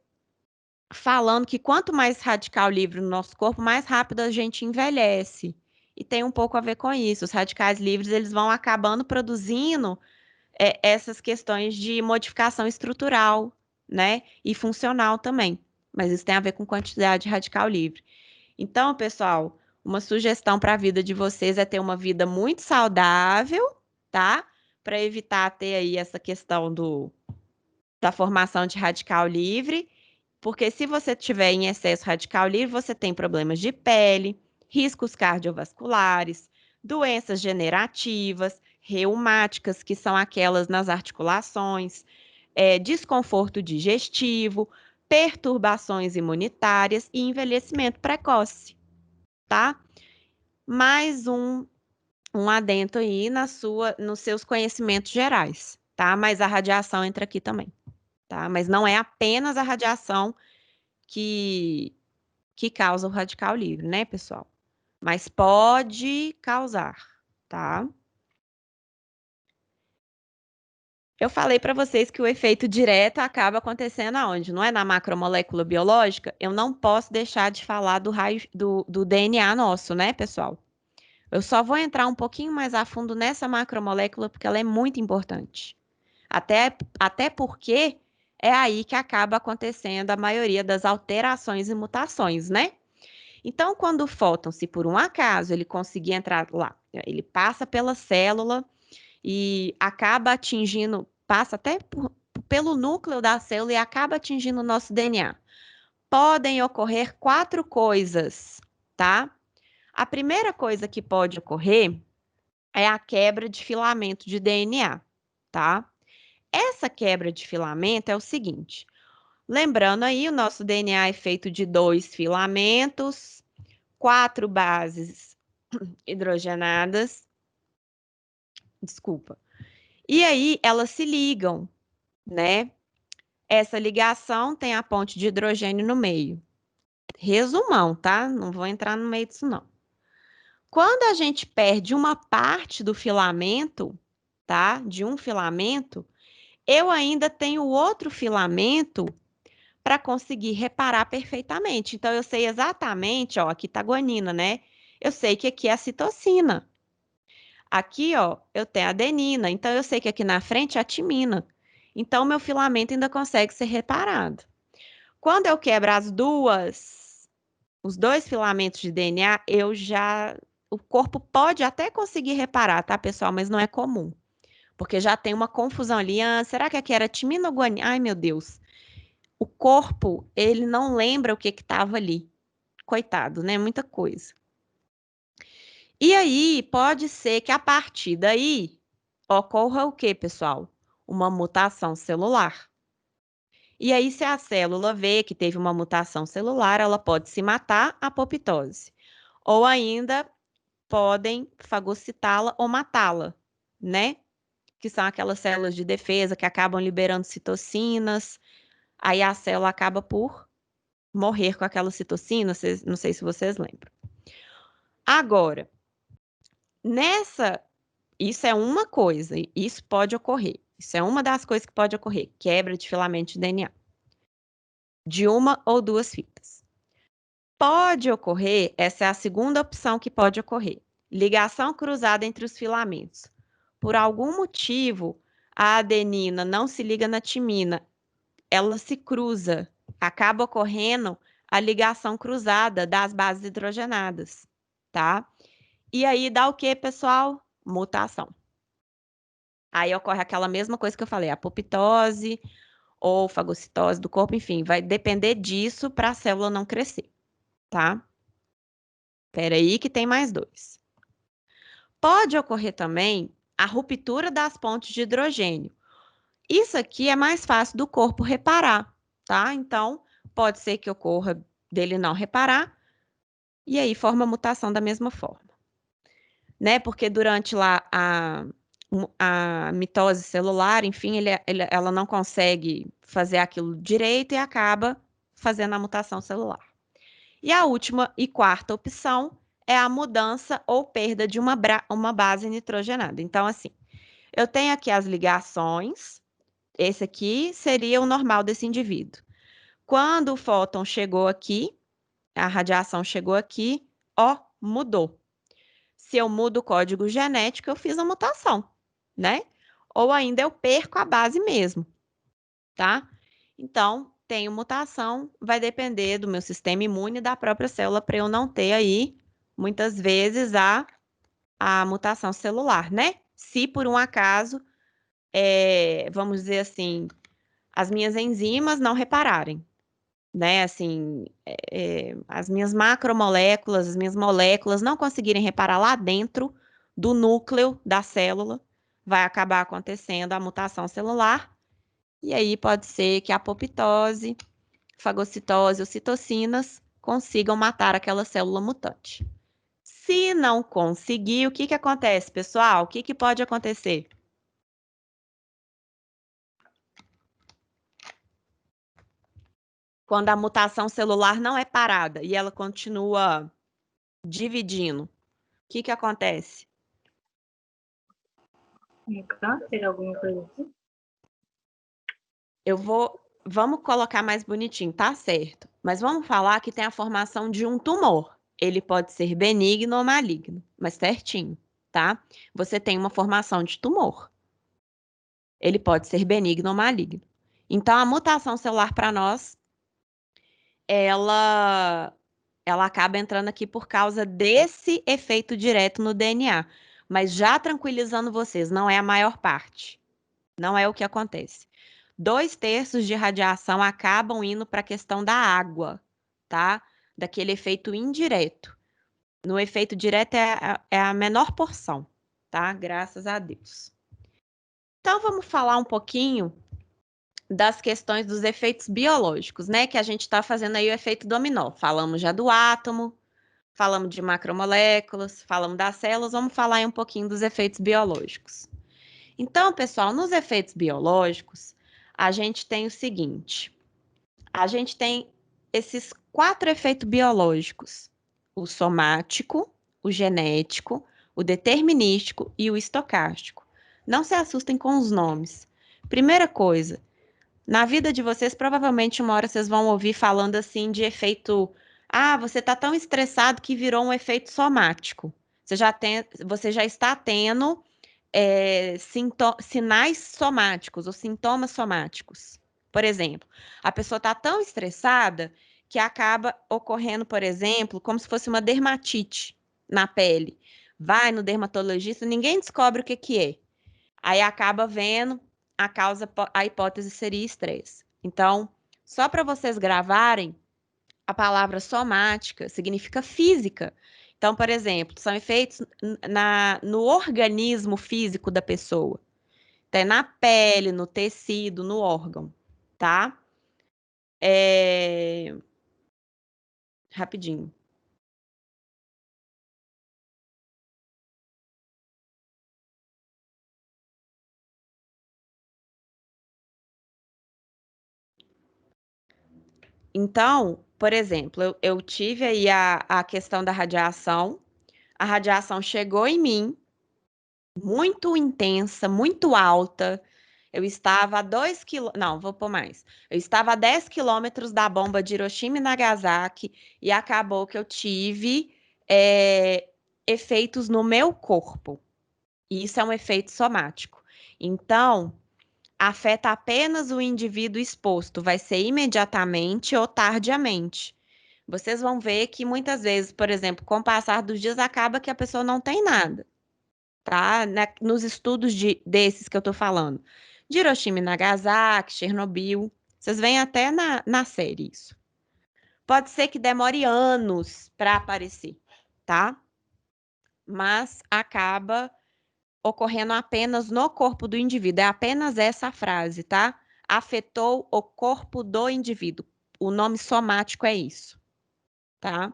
falando que quanto mais radical livre no nosso corpo, mais rápido a gente envelhece. E tem um pouco a ver com isso. Os radicais livres, eles vão acabando produzindo essas questões de modificação estrutural, né? E funcional também. Mas isso tem a ver com quantidade radical livre. Então, pessoal, uma sugestão para a vida de vocês é ter uma vida muito saudável, tá? Para evitar ter aí essa questão da formação de radical livre, porque se você tiver em excesso radical livre, você tem problemas de pele, riscos cardiovasculares, doenças degenerativas, reumáticas, que são aquelas nas articulações, desconforto digestivo, perturbações imunitárias e envelhecimento precoce, tá? Mais um um adendo aí nos seus conhecimentos gerais, tá? Mas a radiação entra aqui também, tá? Mas não é apenas a radiação que causa o radical livre, né, pessoal? Mas pode causar, tá? Eu falei para vocês que o efeito direto acaba acontecendo aonde? Não é na macromolécula biológica? Eu não posso deixar de falar do DNA nosso, né, pessoal? Eu só vou entrar um pouquinho mais a fundo nessa macromolécula porque ela é muito importante. Até porque é aí que acaba acontecendo a maioria das alterações e mutações, né? Então, quando o fóton, se por um acaso ele conseguir entrar lá, ele passa pela célula e acaba atingindo, passa até pelo núcleo da célula e acaba atingindo o nosso DNA. Podem ocorrer 4 coisas, tá? A primeira coisa que pode ocorrer é a quebra de filamento de DNA, tá? Essa quebra de filamento é o seguinte, lembrando aí, o nosso DNA é feito de 2 filamentos, 4 bases hidrogenadas, desculpa. E aí elas se ligam, né? Essa ligação tem a ponte de hidrogênio no meio. Resumão, tá? Não vou entrar no meio disso, não. Quando a gente perde uma parte do filamento, tá? De um filamento, eu ainda tenho outro filamento para conseguir reparar perfeitamente. Então, eu sei exatamente, ó, aqui tá guanina, né? Eu sei que aqui é a citocina. Aqui, ó, eu tenho a adenina. Então, eu sei que aqui na frente é a timina. Então, meu filamento ainda consegue ser reparado. Quando eu quebro os dois filamentos de DNA, o corpo pode até conseguir reparar, tá, pessoal? Mas não é comum. Porque já tem uma confusão ali. Ah, será que aqui era timina ou guanina? Ai, meu Deus. O corpo, ele não lembra o que estava ali. Coitado, né? Muita coisa. E aí, pode ser que a partir daí ocorra o quê, pessoal? Uma mutação celular. E aí, se a célula vê que teve uma mutação celular, ela pode se matar, apoptose. Ou ainda podem fagocitá-la ou matá-la, né? Que são aquelas células de defesa que acabam liberando citocinas. Aí a célula acaba por morrer com aquela citocina, não sei se vocês lembram. Agora, isso é uma coisa, isso pode ocorrer. Isso é uma das coisas que pode ocorrer, quebra de filamento de DNA. De uma ou duas fitas. Pode ocorrer, essa é a segunda opção que pode ocorrer, ligação cruzada entre os filamentos. Por algum motivo, a adenina não se liga na timina, ela se cruza, acaba ocorrendo a ligação cruzada das bases hidrogenadas, tá? E aí dá o que, pessoal? Mutação. Aí ocorre aquela mesma coisa que eu falei, apoptose ou fagocitose do corpo, enfim, vai depender disso para a célula não crescer, tá? Espera aí que tem mais 2. Pode ocorrer também a ruptura das pontes de hidrogênio. Isso aqui é mais fácil do corpo reparar, tá? Então, pode ser que ocorra dele não reparar e aí forma mutação da mesma forma, né? Porque durante lá a mitose celular, enfim, ela não consegue fazer aquilo direito e acaba fazendo a mutação celular. E a última e quarta opção é a mudança ou perda de uma base nitrogenada. Então, assim, eu tenho aqui as ligações, esse aqui seria o normal desse indivíduo. Quando o fóton chegou aqui, a radiação chegou aqui, ó, mudou. Se eu mudo o código genético, eu fiz a mutação, né? Ou ainda eu perco a base mesmo, tá? Então, tenho mutação, vai depender do meu sistema imune e da própria célula para eu não ter aí, muitas vezes, a mutação celular, né? Se por um acaso, vamos dizer assim, as minhas enzimas não repararem, né? Assim, as minhas macromoléculas, as minhas moléculas não conseguirem reparar lá dentro do núcleo da célula, vai acabar acontecendo a mutação celular, e aí pode ser que a apoptose, fagocitose ou citocinas consigam matar aquela célula mutante. Se não conseguir, o que que acontece, pessoal? O que que pode acontecer? Quando a mutação celular não é parada e ela continua dividindo, o que que acontece? Câncer, alguma coisa assim? Vamos colocar mais bonitinho, tá certo. Mas vamos falar que tem a formação de um tumor. Ele pode ser benigno ou maligno, mas certinho, tá? Você tem uma formação de tumor. Ele pode ser benigno ou maligno. Então, a mutação celular para nós, ela, ela acaba entrando aqui por causa desse efeito direto no DNA. Mas já tranquilizando vocês, não é a maior parte. Não é o que acontece. 2/3 de radiação acabam indo para a questão da água, tá? Daquele efeito indireto. No efeito direto é a menor porção, tá? Graças a Deus. Então, vamos falar um pouquinho das questões dos efeitos biológicos, né? Que a gente está fazendo aí o efeito dominó. Falamos já do átomo, falamos de macromoléculas, falamos das células, vamos falar aí um pouquinho dos efeitos biológicos. Então, pessoal, nos efeitos biológicos, a gente tem o seguinte: a gente tem esses 4 efeitos biológicos: o somático, o genético, o determinístico e o estocástico. Não se assustem com os nomes. Primeira coisa, na vida de vocês, provavelmente uma hora vocês vão ouvir falando assim de efeito. Ah, você está tão estressado que virou um efeito somático. Você já está tendo sinais somáticos ou sintomas somáticos. Por exemplo, a pessoa está tão estressada que acaba ocorrendo, por exemplo, como se fosse uma dermatite na pele. Vai no dermatologista, ninguém descobre o que que é. Aí acaba vendo a hipótese seria estresse. Então, só para vocês gravarem, a palavra somática significa física. Então, por exemplo, são efeitos no organismo físico da pessoa. Então, é na pele, no tecido, no órgão, tá? Rapidinho. Então, por exemplo, eu tive aí a questão da radiação. A radiação chegou em mim, muito intensa, muito alta. Eu estava a 2 quilômetros, não, vou pôr mais. Eu estava a 10 quilômetros da bomba de Hiroshima e Nagasaki e acabou que eu tive efeitos no meu corpo. E isso é um efeito somático. Então, afeta apenas o indivíduo exposto, vai ser imediatamente ou tardiamente. Vocês vão ver que muitas vezes, por exemplo, com o passar dos dias, acaba que a pessoa não tem nada, tá? Nos estudos desses que eu tô falando. De Hiroshima e Nagasaki, Chernobyl. Vocês veem até na série isso. Pode ser que demore anos para aparecer, tá? Mas acaba ocorrendo apenas no corpo do indivíduo. É apenas essa frase, tá? Afetou o corpo do indivíduo. O nome somático é isso, tá?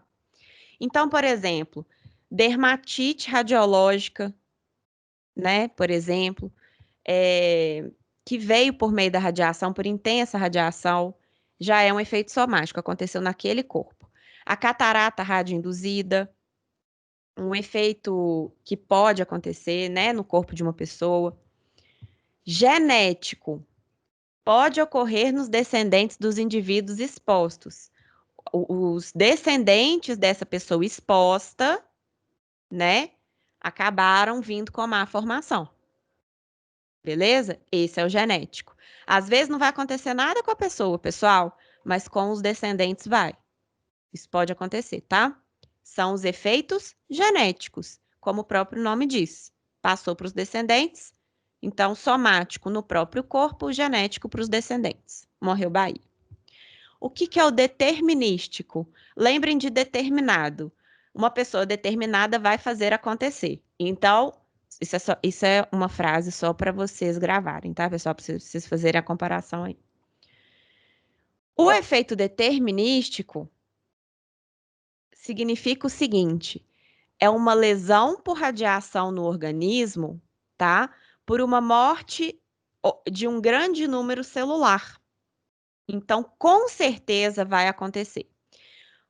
Então, por exemplo, dermatite radiológica, né? Por exemplo, que veio por meio da radiação, por intensa radiação, já é um efeito somático, aconteceu naquele corpo. A catarata radioinduzida, um efeito que pode acontecer, né, no corpo de uma pessoa. Genético, pode ocorrer nos descendentes dos indivíduos expostos. Os descendentes dessa pessoa exposta, né, acabaram vindo com má formação. Beleza? Esse é o genético. Às vezes não vai acontecer nada com a pessoa, pessoal, mas com os descendentes vai. Isso pode acontecer, tá? São os efeitos genéticos, como o próprio nome diz. Passou para os descendentes, então somático no próprio corpo, genético para os descendentes. Morreu Bahia. O que que é o determinístico? Lembrem de determinado. Uma pessoa determinada vai fazer acontecer. Então, isso é uma frase só para vocês gravarem, tá, pessoal? Para vocês fazerem a comparação aí. O efeito determinístico significa o seguinte: é uma lesão por radiação no organismo, tá? Por uma morte de um grande número celular. Então, com certeza vai acontecer.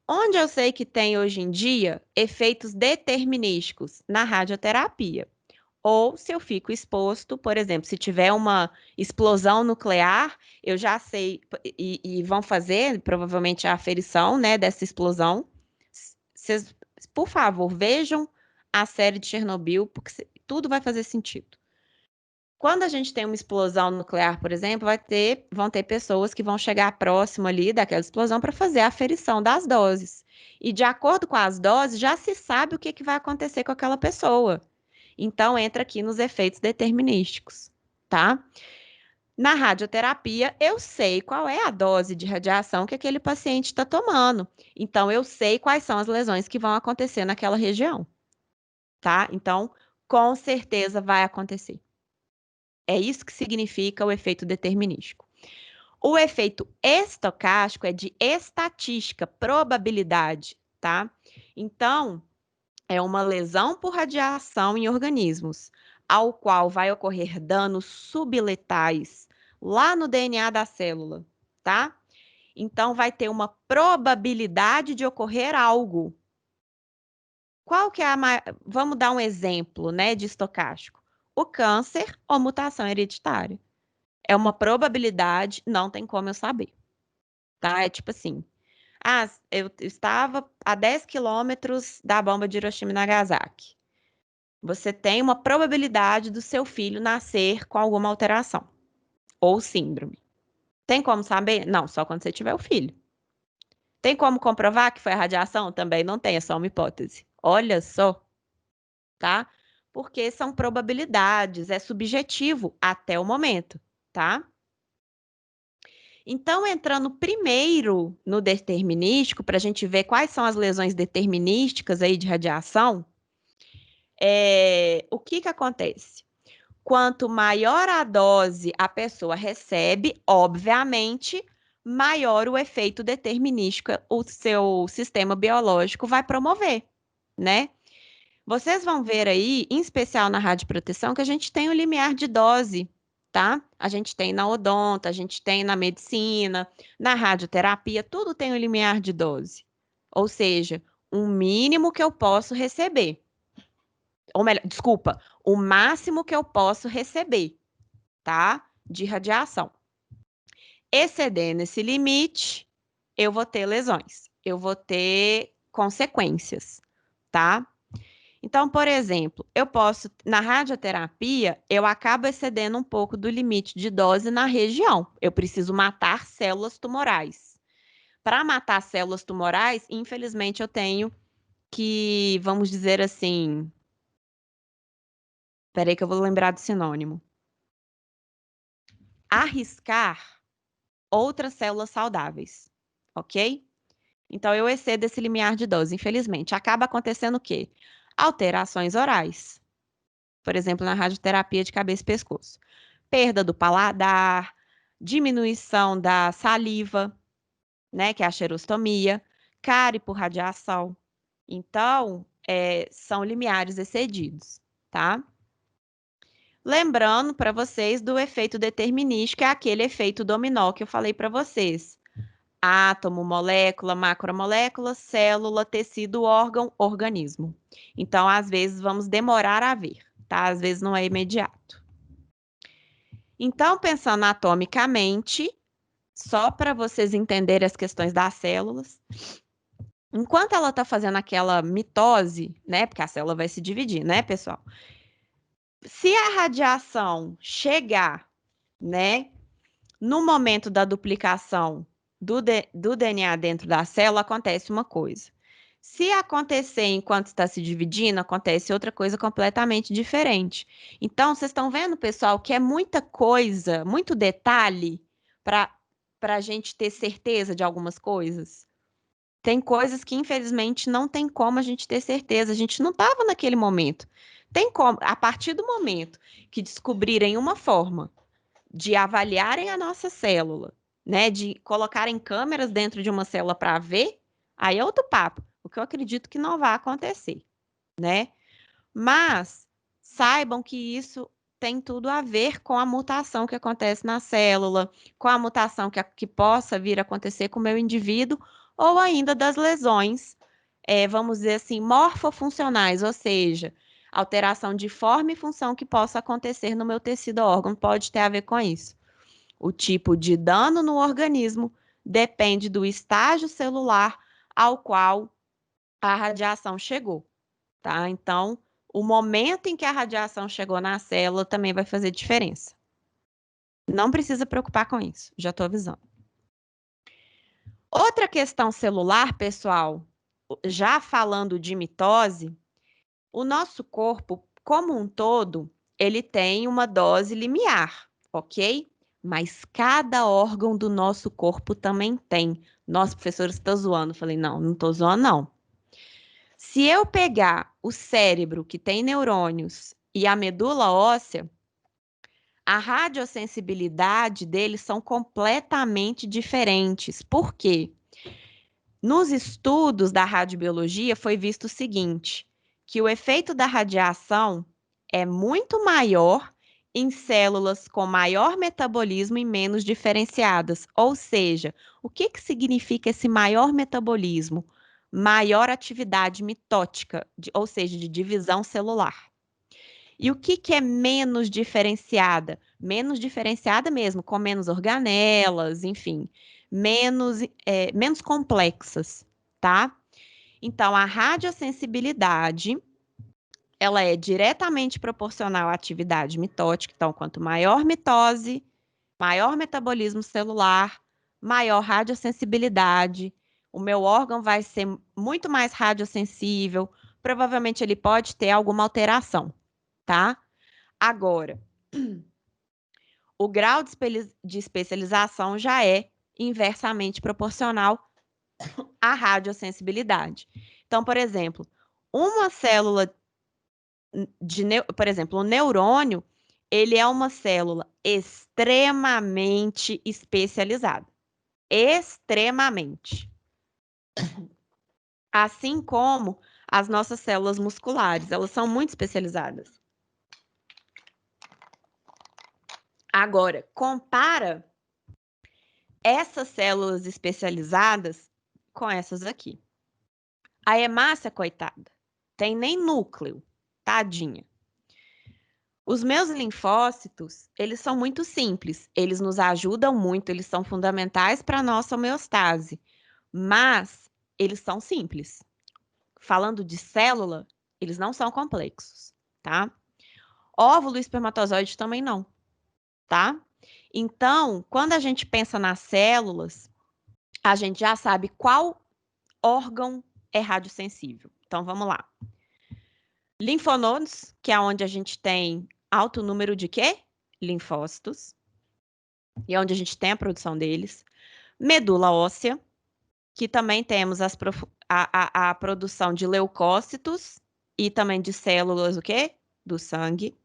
Onde eu sei que tem hoje em dia efeitos determinísticos na radioterapia. Ou se eu fico exposto, por exemplo, se tiver uma explosão nuclear, eu já sei, e vão fazer provavelmente a aferição, né, dessa explosão. Vocês, por favor, vejam a série de Chernobyl, porque tudo vai fazer sentido. Quando a gente tem uma explosão nuclear, por exemplo, vão ter pessoas que vão chegar próximo ali daquela explosão para fazer a aferição das doses. E de acordo com as doses, já se sabe o que vai acontecer com aquela pessoa. Então, entra aqui nos efeitos determinísticos, tá? Na radioterapia, eu sei qual é a dose de radiação que aquele paciente está tomando. Então, eu sei quais são as lesões que vão acontecer naquela região, tá? Então, com certeza vai acontecer. É isso que significa o efeito determinístico. O efeito estocástico é de estatística, probabilidade, tá? Então, é uma lesão por radiação em organismos, ao qual vai ocorrer danos subletais lá no DNA da célula, tá? Então, vai ter uma probabilidade de ocorrer algo. Qual que é a Vamos dar um exemplo, né, de estocástico. O câncer ou mutação hereditária. É uma probabilidade, não tem como eu saber, tá? É tipo assim, eu estava a 10 quilômetros da bomba de Hiroshima e Nagasaki. Você tem uma probabilidade do seu filho nascer com alguma alteração ou síndrome. Tem como saber? Não, só quando você tiver o filho. Tem como comprovar que foi a radiação? Também não tem, é só uma hipótese. Olha só, tá? Porque são probabilidades, é subjetivo até o momento, tá? Então, entrando primeiro no determinístico, para a gente ver quais são as lesões determinísticas aí de radiação, o que que acontece? Quanto maior a dose a pessoa recebe, obviamente, maior o efeito determinístico o seu sistema biológico vai promover, né? Vocês vão ver aí, em especial na radioproteção, que a gente tem o limiar de dose, tá? A gente tem na odonto, a gente tem na medicina, na radioterapia, tudo tem o limiar de dose. Ou seja, um mínimo que eu posso receber. Ou melhor, desculpa, o máximo que eu posso receber, tá? De radiação. Excedendo esse limite, eu vou ter lesões, eu vou ter consequências, tá? Então, por exemplo, na radioterapia, eu acabo excedendo um pouco do limite de dose na região. Eu preciso matar células tumorais. Para matar células tumorais, infelizmente, eu tenho que, vamos dizer assim. Peraí, que eu vou lembrar do sinônimo. Arriscar outras células saudáveis, ok? Então, eu excedo esse limiar de dose, infelizmente. Acaba acontecendo o quê? Alterações orais. Por exemplo, na radioterapia de cabeça e pescoço. Perda do paladar, diminuição da saliva, né, que é a xerostomia, cárie por radiação. Então, são limiares excedidos, tá? Lembrando para vocês do efeito determinístico, é aquele efeito dominó que eu falei para vocês. Átomo, molécula, macromolécula, célula, tecido, órgão, organismo. Então, às vezes, vamos demorar a ver, tá? Às vezes não é imediato. Então, pensando atomicamente, só para vocês entenderem as questões das células, enquanto ela está fazendo aquela mitose, né? Porque a célula vai se dividir, né, pessoal? Se a radiação chegar, né, no momento da duplicação do DNA dentro da célula, acontece uma coisa. Se acontecer enquanto está se dividindo, acontece outra coisa completamente diferente. Então, vocês estão vendo, pessoal, que é muita coisa, muito detalhe para a gente ter certeza de algumas coisas. Tem coisas que, infelizmente, não tem como a gente ter certeza. A gente não estava naquele momento. Tem como, a partir do momento que descobrirem uma forma de avaliarem a nossa célula, né, de colocarem câmeras dentro de uma célula para ver, aí é outro papo, o que eu acredito que não vai acontecer, né? Mas saibam que isso tem tudo a ver com a mutação que acontece na célula, com a mutação que possa vir a acontecer com o meu indivíduo, ou ainda das lesões, vamos dizer assim, morfofuncionais, ou seja, alteração de forma e função que possa acontecer no meu tecido ou órgão, pode ter a ver com isso. O tipo de dano no organismo depende do estágio celular ao qual a radiação chegou, tá? Então, o momento em que a radiação chegou na célula também vai fazer diferença. Não precisa preocupar com isso, já estou avisando. Outra questão celular, pessoal, já falando de mitose, o nosso corpo, como um todo, ele tem uma dose limiar, ok? Mas cada órgão do nosso corpo também tem. Nossa, professora, você está zoando. Eu falei, não, não estou zoando, não. Se eu pegar o cérebro, que tem neurônios, e a medula óssea, a radiosensibilidade deles são completamente diferentes. Por quê? Nos estudos da radiobiologia foi visto o seguinte, que o efeito da radiação é muito maior em células com maior metabolismo e menos diferenciadas. Ou seja, o que significa esse maior metabolismo? Maior atividade mitótica, ou seja, de divisão celular. E o que é menos diferenciada? Menos diferenciada mesmo, com menos organelas, enfim, menos complexas, tá? Então, a radiosensibilidade, ela é diretamente proporcional à atividade mitótica. Então, quanto maior mitose, maior metabolismo celular, maior radiosensibilidade. O meu órgão vai ser muito mais radiosensível. Provavelmente ele pode ter alguma alteração, tá? Agora, o grau de especialização já é inversamente proporcional à radiosensibilidade. Então, por exemplo, uma célula por exemplo, o neurônio, ele é uma célula extremamente especializada. Extremamente. Assim como as nossas células musculares, elas são muito especializadas. Agora, compara essas células especializadas com essas aqui. A hemácia, coitada, tem nem núcleo, tadinha. Os meus linfócitos, eles são muito simples, eles nos ajudam muito, eles são fundamentais para a nossa homeostase, mas eles são simples. Falando de célula, eles não são complexos, tá? Óvulo e espermatozoide também não, tá? Então, quando a gente pensa nas células, a gente já sabe qual órgão é radiosensível. Então, vamos lá. Linfonodos, que é onde a gente tem alto número de quê? Linfócitos. E é onde a gente tem a produção deles. Medula óssea, que também temos a produção de leucócitos e também de células, o quê? Do sangue.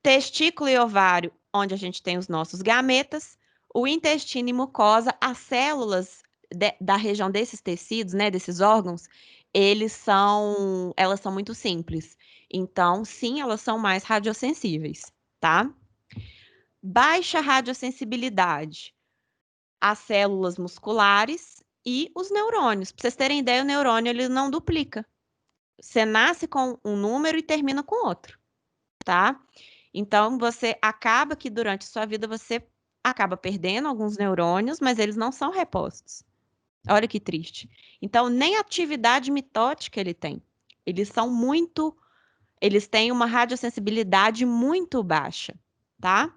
Testículo e ovário, onde a gente tem os nossos gametas. O intestino e mucosa, as células da região desses tecidos, né, desses órgãos, elas são muito simples. Então, sim, elas são mais radiosensíveis, tá? Baixa radiosensibilidade, as células musculares e os neurônios. Para vocês terem ideia, o neurônio ele não duplica. Você nasce com um número e termina com outro, tá? Então, você acaba que durante sua vida você acaba perdendo alguns neurônios, mas eles não são repostos. Olha que triste. Então, nem atividade mitótica ele tem. Eles têm uma radiosensibilidade muito baixa, tá?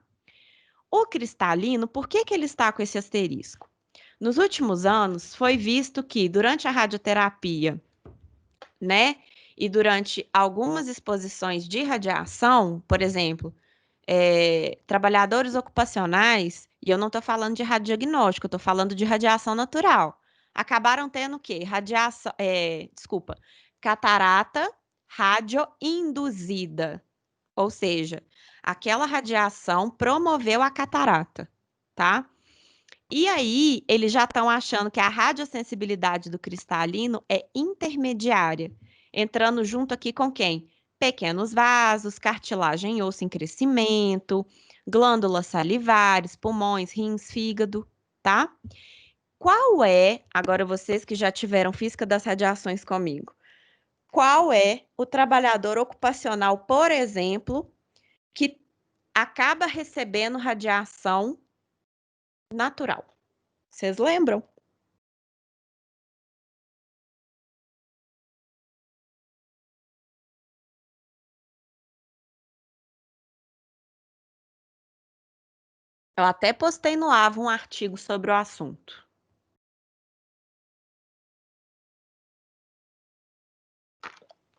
O cristalino, por que ele está com esse asterisco? Nos últimos anos, foi visto que durante a radioterapia, né, e durante algumas exposições de radiação, por exemplo, trabalhadores ocupacionais, e eu não estou falando de radiodiagnóstico, eu estou falando de radiação natural, acabaram tendo o quê? Catarata radioinduzida, ou seja, aquela radiação promoveu a catarata, tá? E aí, eles já estão achando que a radiosensibilidade do cristalino é intermediária Entrando junto aqui com quem? Pequenos vasos, cartilagem e osso em crescimento, glândulas salivares, pulmões, rins, fígado, tá? Qual é, agora vocês que já tiveram física das radiações comigo, qual é o trabalhador ocupacional, por exemplo, que acaba recebendo radiação natural? Vocês lembram? Eu até postei no AVA um artigo sobre o assunto.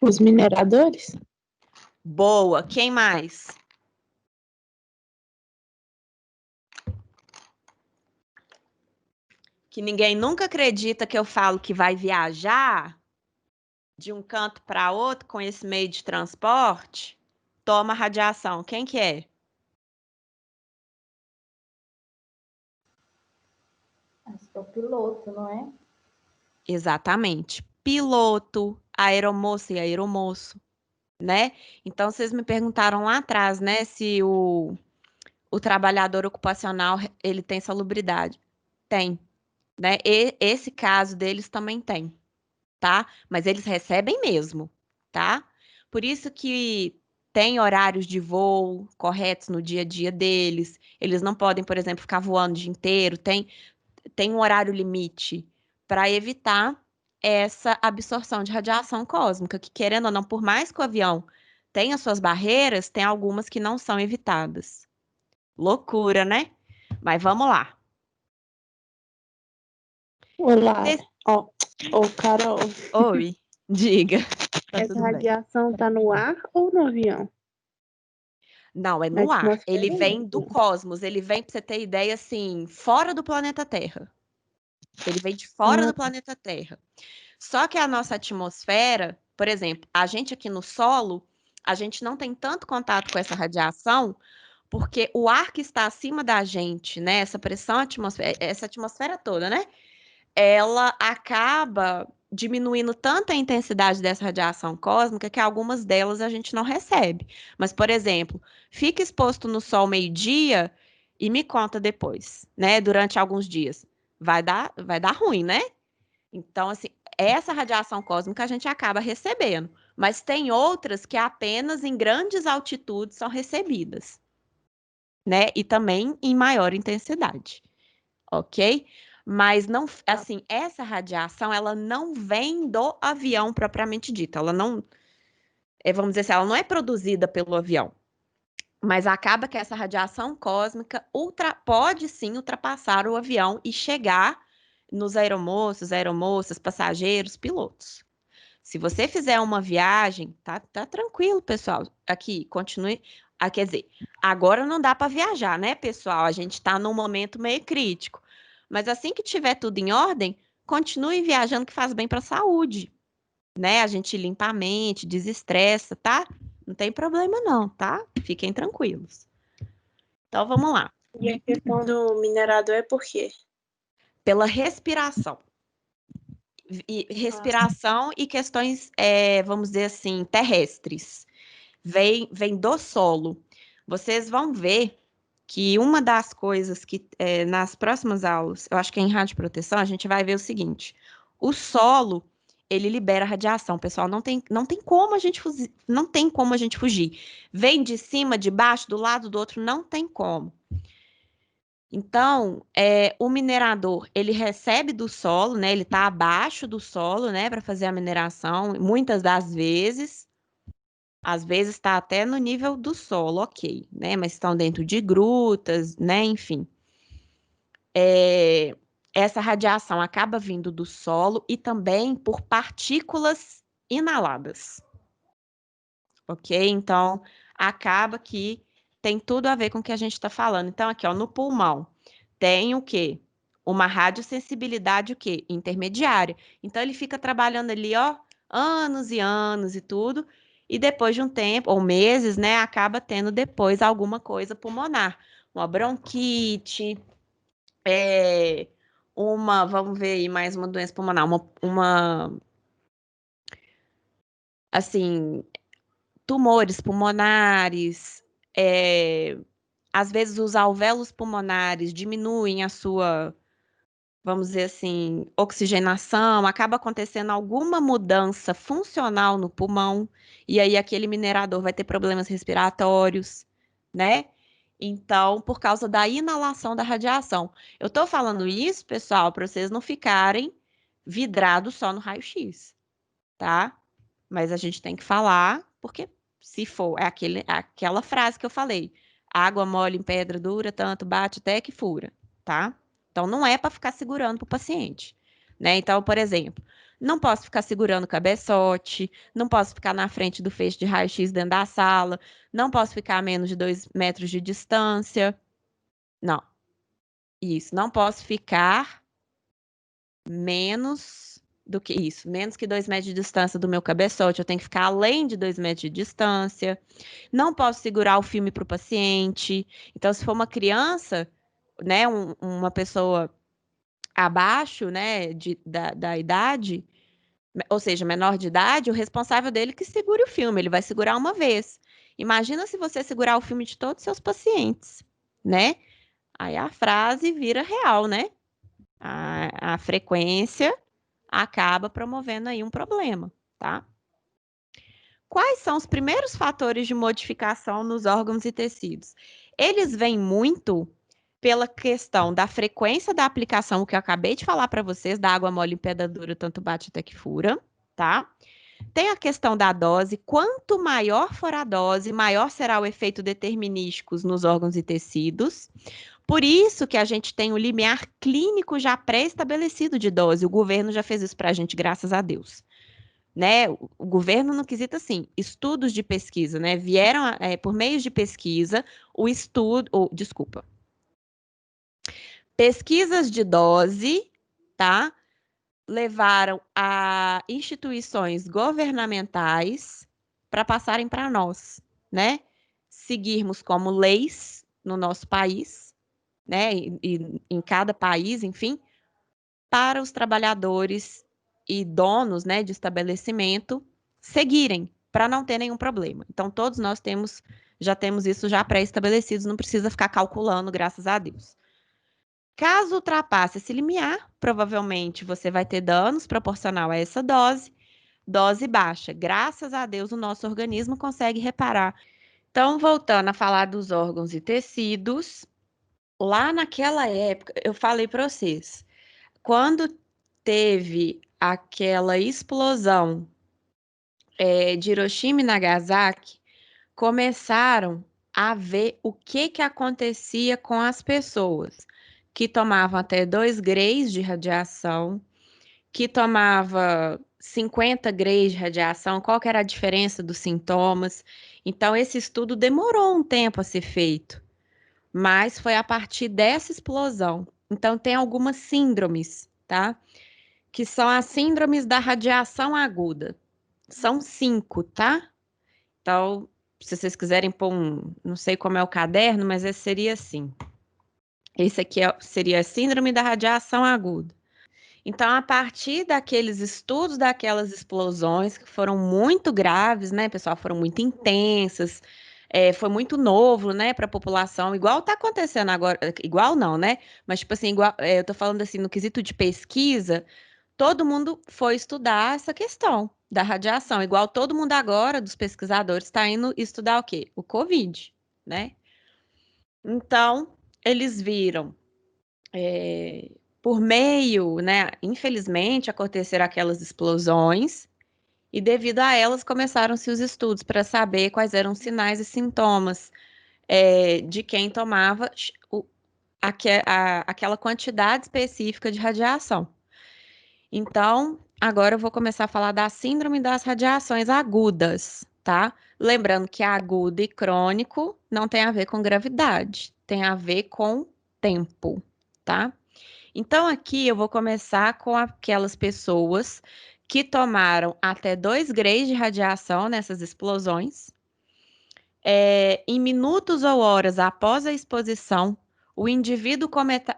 Os mineradores? Boa, quem mais? Que ninguém nunca acredita que eu falo que vai viajar de um canto para outro com esse meio de transporte, toma radiação. Quem que é? Acho que é o piloto, não é? Exatamente. Piloto, aeromoça e aeromoço, né? Então, vocês me perguntaram lá atrás, né, se o trabalhador ocupacional ele tem salubridade. Tem, né? E esse caso deles também tem, tá? Mas eles recebem mesmo, tá? Por isso que tem horários de voo corretos no dia a dia deles. Eles não podem, por exemplo, ficar voando o dia inteiro. Tem um horário limite para evitar essa absorção de radiação cósmica, que querendo ou não, por mais que o avião tenha suas barreiras, tem algumas que não são evitadas. Loucura, né? Mas vamos lá. Olá, Cês- ó, ô Carol, Oi, diga. Tá essa tudo bem. radiação tá no ar ou no avião? Não, é Na no ar. Ele atmosfera vem do mesmo. cosmos, ele vem, para você ter ideia, assim, fora do planeta Terra. Ele vem de fora Ah, do planeta Terra. Só que a nossa atmosfera, por exemplo, a gente aqui no solo, a gente não tem tanto contato com essa radiação, porque o ar que está acima da gente, né, essa pressão atmosférica, essa atmosfera toda, né, ela acaba diminuindo tanto a intensidade dessa radiação cósmica que algumas delas a gente não recebe. Mas, por exemplo, fica exposto no sol meio-dia e me conta depois, né, durante alguns dias. Vai dar ruim, né? Então, assim, essa radiação cósmica a gente acaba recebendo, mas tem outras que apenas em grandes altitudes são recebidas, né? E também em maior intensidade, ok? Mas não, assim, essa radiação, ela não vem do avião propriamente dito, ela não, vamos dizer assim, ela não é produzida pelo avião, mas acaba que essa radiação cósmica pode sim ultrapassar o avião e chegar nos aeromoços, aeromoças, passageiros, pilotos. Se você fizer uma viagem, tá tranquilo, pessoal. Aqui, continue. Ah, quer dizer, agora não dá para viajar, né, pessoal? A gente está num momento meio crítico. Mas assim que tiver tudo em ordem, continue viajando que faz bem para a saúde, né? A gente limpa a mente, desestressa, tá? Não tem problema não, tá? Fiquem tranquilos. Então vamos lá. e a questão do minerador é por quê? Pela respiração. E Ah, respiração e questões, vamos dizer assim, terrestres. Vem do solo. Vocês vão ver que uma das coisas que nas próximas aulas, eu acho que é em radioproteção, a gente vai ver o seguinte: o solo ele libera radiação, pessoal. Não tem como a gente fugir, não tem como a gente fugir. Vem de cima, de baixo, do lado do outro, não tem como. Então, o minerador, ele recebe do solo, né? Ele está abaixo do solo, né, para fazer a mineração, muitas das vezes. Às vezes está até no nível do solo, ok, né? Mas estão dentro de grutas, né? Enfim. Essa radiação acaba vindo do solo e também por partículas inaladas, ok? Então, acaba que tem tudo a ver com o que a gente está falando. Então, aqui, ó, no pulmão, tem o quê? Uma radiosensibilidade, o quê? Intermediária. Então, ele fica trabalhando ali, ó, anos e anos e tudo, e depois de um tempo, ou meses, né, acaba tendo depois alguma coisa pulmonar. Uma bronquite, vamos ver aí mais uma doença pulmonar, uma assim, tumores pulmonares, às vezes os alvéolos pulmonares diminuem a sua, vamos dizer assim, oxigenação, acaba acontecendo alguma mudança funcional no pulmão, e aí aquele minerador vai ter problemas respiratórios, né? Então, por causa da inalação da radiação. Eu tô falando isso, pessoal, para vocês não ficarem vidrados só no raio-x, tá? Mas a gente tem que falar, porque se for, aquela frase que eu falei, água mole em pedra dura, tanto bate até que fura, tá? Então não é para ficar segurando para o paciente, né? Então, por exemplo, não posso ficar segurando o cabeçote, não posso ficar na frente do feixe de raio-x dentro da sala, não posso ficar a menos de 2 metros de distância. Não, isso, não posso ficar menos do que isso, menos que 2 metros de distância do meu cabeçote, eu tenho que ficar além de 2 metros de distância. Não posso segurar o filme para o paciente. Então, se for uma criança, né, uma pessoa abaixo, né, da idade, ou seja, menor de idade, o responsável dele que segure o filme, ele vai segurar uma vez. Imagina se você segurar o filme de todos os seus pacientes, né? Aí a frase vira real, né? A frequência acaba promovendo aí um problema, tá? Quais são os primeiros fatores de modificação nos órgãos e tecidos? Eles vêm muito pela questão da frequência da aplicação, o que eu acabei de falar para vocês, da água mole em pedra dura, tanto bate até que fura, tá? Tem a questão da dose, quanto maior for a dose, maior será o efeito determinístico nos órgãos e tecidos. Por isso que a gente tem o limiar clínico já pré-estabelecido de dose. O governo já fez isso para a gente, graças a Deus. Né? O governo no quesito assim, estudos de pesquisa, né? Vieram por meio de pesquisa, o estudo, desculpa, pesquisas de dose, tá? Levaram a instituições governamentais para passarem para nós, né? Seguirmos como leis no nosso país, né? E em cada país, enfim, para os trabalhadores e donos, né, de estabelecimento seguirem, para não ter nenhum problema. Então, todos nós já temos isso já pré-estabelecidos, não precisa ficar calculando, graças a Deus. Caso ultrapasse esse limiar, provavelmente você vai ter danos proporcional a essa dose baixa. Graças a Deus, o nosso organismo consegue reparar. Então, voltando a falar dos órgãos e tecidos, lá naquela época, eu falei para vocês, quando teve aquela explosão de Hiroshima e Nagasaki, começaram a ver o que que acontecia com as pessoas que tomavam até 2 graus de radiação, que tomava 50 graus de radiação, qual que era a diferença dos sintomas. Então, esse estudo demorou um tempo a ser feito, mas foi a partir dessa explosão. Então, tem algumas síndromes, tá? Que são as síndromes da radiação aguda. São 5, tá? Então, se vocês quiserem pôr não sei como é o caderno, mas esse seria assim. Esse aqui seria a síndrome da radiação aguda. Então, a partir daqueles estudos daquelas explosões que foram muito graves, né, pessoal, foram muito intensas, foi muito novo, né, para a população, igual está acontecendo agora, igual não, né, mas tipo assim, igual, eu tô falando assim, no quesito de pesquisa, todo mundo foi estudar essa questão da radiação, igual todo mundo agora, dos pesquisadores, está indo estudar o quê? O COVID, né? Então, eles viram, por meio, né? Infelizmente, aconteceram aquelas explosões, e devido a elas começaram-se os estudos para saber quais eram os sinais e sintomas de quem tomava aquela quantidade específica de radiação. Então, agora eu vou começar a falar da síndrome das radiações agudas, tá? Lembrando que agudo e crônico não tem a ver com gravidade, tem a ver com tempo, tá? Então, aqui eu vou começar com aquelas pessoas que tomaram até 2 graus de radiação nessas explosões. Em minutos ou horas após a exposição, o indivíduo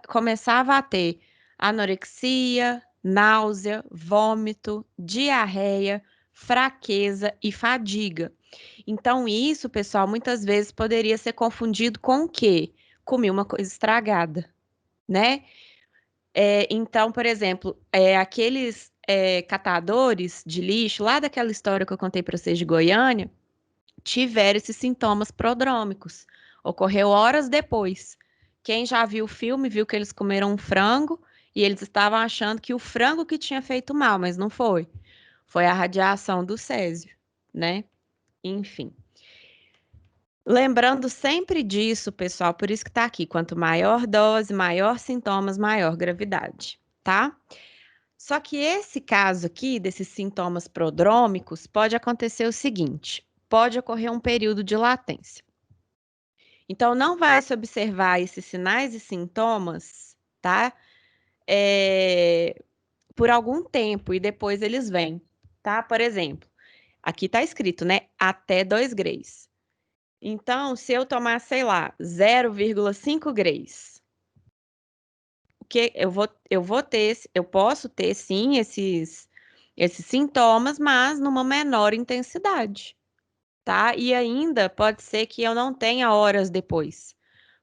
começava a ter anorexia, náusea, vômito, diarreia, fraqueza e fadiga. Então, isso, pessoal, muitas vezes poderia ser confundido com o quê? Comer uma coisa estragada, né? Então, por exemplo, aqueles catadores de lixo, lá daquela história que eu contei para vocês de Goiânia, tiveram esses sintomas prodrômicos. Ocorreu horas depois. Quem já viu o filme viu que eles comeram um frango e eles estavam achando que o frango que tinha feito mal, mas não foi. Foi a radiação do césio, né? Enfim. Lembrando sempre disso, pessoal, por isso que tá aqui. Quanto maior dose, maior sintomas, maior gravidade, tá? Só que esse caso aqui, desses sintomas prodrômicos, pode acontecer o seguinte: pode ocorrer um período de latência. Então, não vai se observar esses sinais e sintomas, tá? Por algum tempo e depois eles vêm, tá? Por exemplo, aqui tá escrito, né? Até 2 grays. Então, se eu tomar, sei lá, 0,5 grays, que eu posso ter sim esses sintomas, mas numa menor intensidade, tá? E ainda pode ser que eu não tenha horas depois.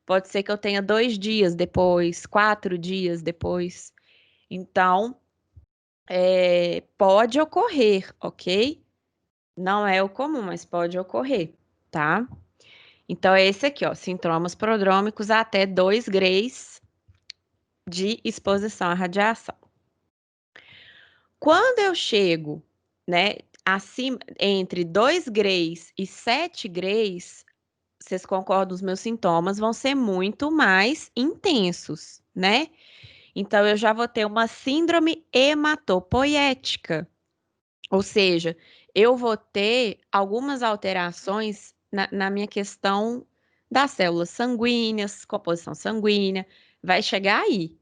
Pode ser que eu tenha 2 dias depois, 4 dias depois. Então, pode ocorrer, ok? Não é o comum, mas pode ocorrer, tá? Então, é esse aqui, ó, sintomas prodrômicos até 2 grays de exposição à radiação. Quando eu chego, né, acima, entre 2 grays e 7 grays, vocês concordam, os meus sintomas vão ser muito mais intensos, né? Então, eu já vou ter uma síndrome hematopoética, ou seja, eu vou ter algumas alterações na minha questão das células sanguíneas, composição sanguínea, vai chegar aí.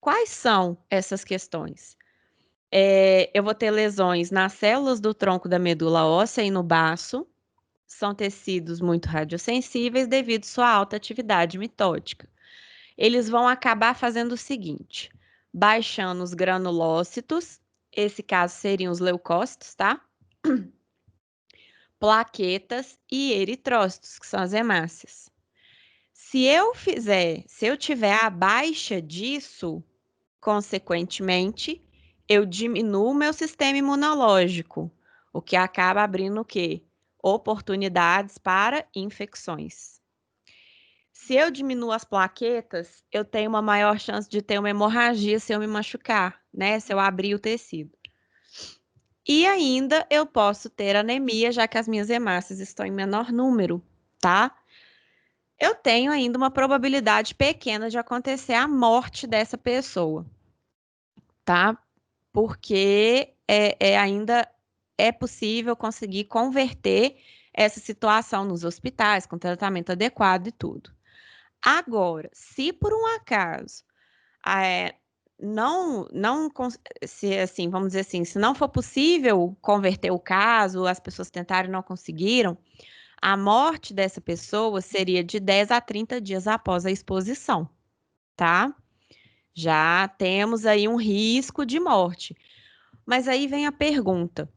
Quais são essas questões? Eu vou ter lesões nas células do tronco da medula óssea e no baço. São tecidos muito radiosensíveis devido à sua alta atividade mitótica. Eles vão acabar fazendo o seguinte: baixando os granulócitos, esse caso seriam os leucócitos, tá? Plaquetas e eritrócitos, que são as hemácias. Se eu tiver a baixa disso, consequentemente, eu diminuo o meu sistema imunológico, o que acaba abrindo o quê? Oportunidades para infecções. Se eu diminuo as plaquetas, eu tenho uma maior chance de ter uma hemorragia se eu me machucar, né? Se eu abrir o tecido. E ainda eu posso ter anemia, já que as minhas hemácias estão em menor número, tá? Eu tenho ainda uma probabilidade pequena de acontecer a morte dessa pessoa, tá? Porque ainda é possível conseguir converter essa situação nos hospitais com tratamento adequado e tudo. Agora, se por um acaso se assim, vamos dizer assim, se não for possível converter o caso, as pessoas tentaram e não conseguiram, a morte dessa pessoa seria de 10 a 30 dias após a exposição, tá? Já temos aí um risco de morte. Mas aí vem a pergunta: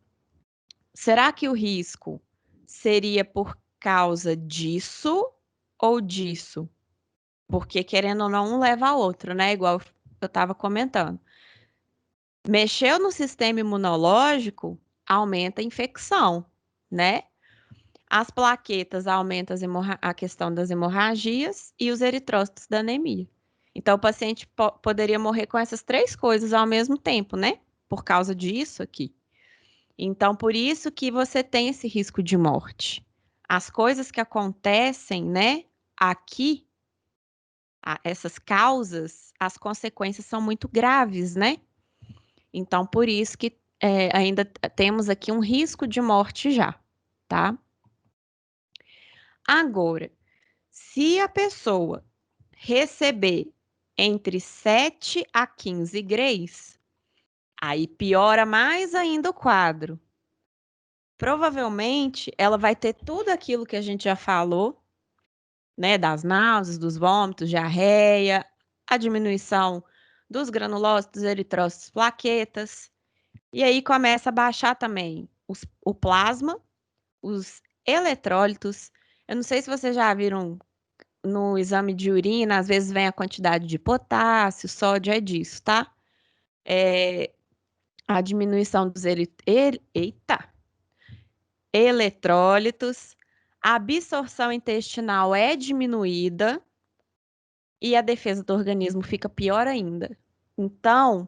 será que o risco seria por causa disso ou disso? Porque, querendo ou não, um leva a outro, né? Igual eu estava comentando. Mexeu no sistema imunológico, aumenta a infecção, né? As plaquetas aumentam a questão das hemorragias e os eritrócitos da anemia. Então, o paciente poderia morrer com essas 3 coisas ao mesmo tempo, né? Por causa disso aqui. Então, por isso que você tem esse risco de morte. As coisas que acontecem, né, aqui, essas causas, as consequências são muito graves, né? Então, por isso que ainda temos aqui um risco de morte já, tá? Agora, se a pessoa receber entre 7 a 15 grays, aí piora mais ainda o quadro. Provavelmente ela vai ter tudo aquilo que a gente já falou, né, das náuseas, dos vômitos, diarreia, a diminuição dos granulócitos, eritrócitos, plaquetas, e aí começa a baixar também o plasma, os eletrólitos. Eu não sei se vocês já viram no exame de urina, às vezes vem a quantidade de potássio, sódio, é disso, tá? A diminuição dos eletrólitos, a absorção intestinal é diminuída e a defesa do organismo fica pior ainda. Então,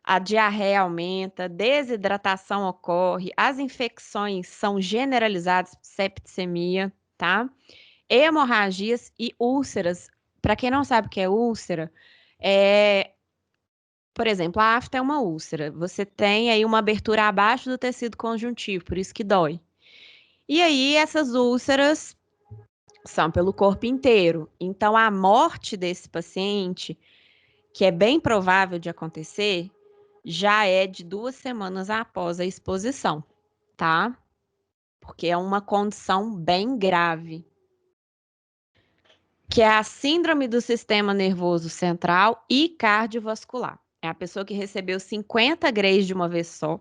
a diarreia aumenta, desidratação ocorre, as infecções são generalizadas, septicemia, tá? Hemorragias e úlceras. Para quem não sabe o que é úlcera, por exemplo, a afta é uma úlcera. Você tem aí uma abertura abaixo do tecido conjuntivo, por isso que dói. E aí, essas úlceras são pelo corpo inteiro. Então, a morte desse paciente, que é bem provável de acontecer, já é de 2 semanas após a exposição, tá? Porque é uma condição bem grave, que é a síndrome do sistema nervoso central e cardiovascular. É a pessoa que recebeu 50 grays de uma vez só.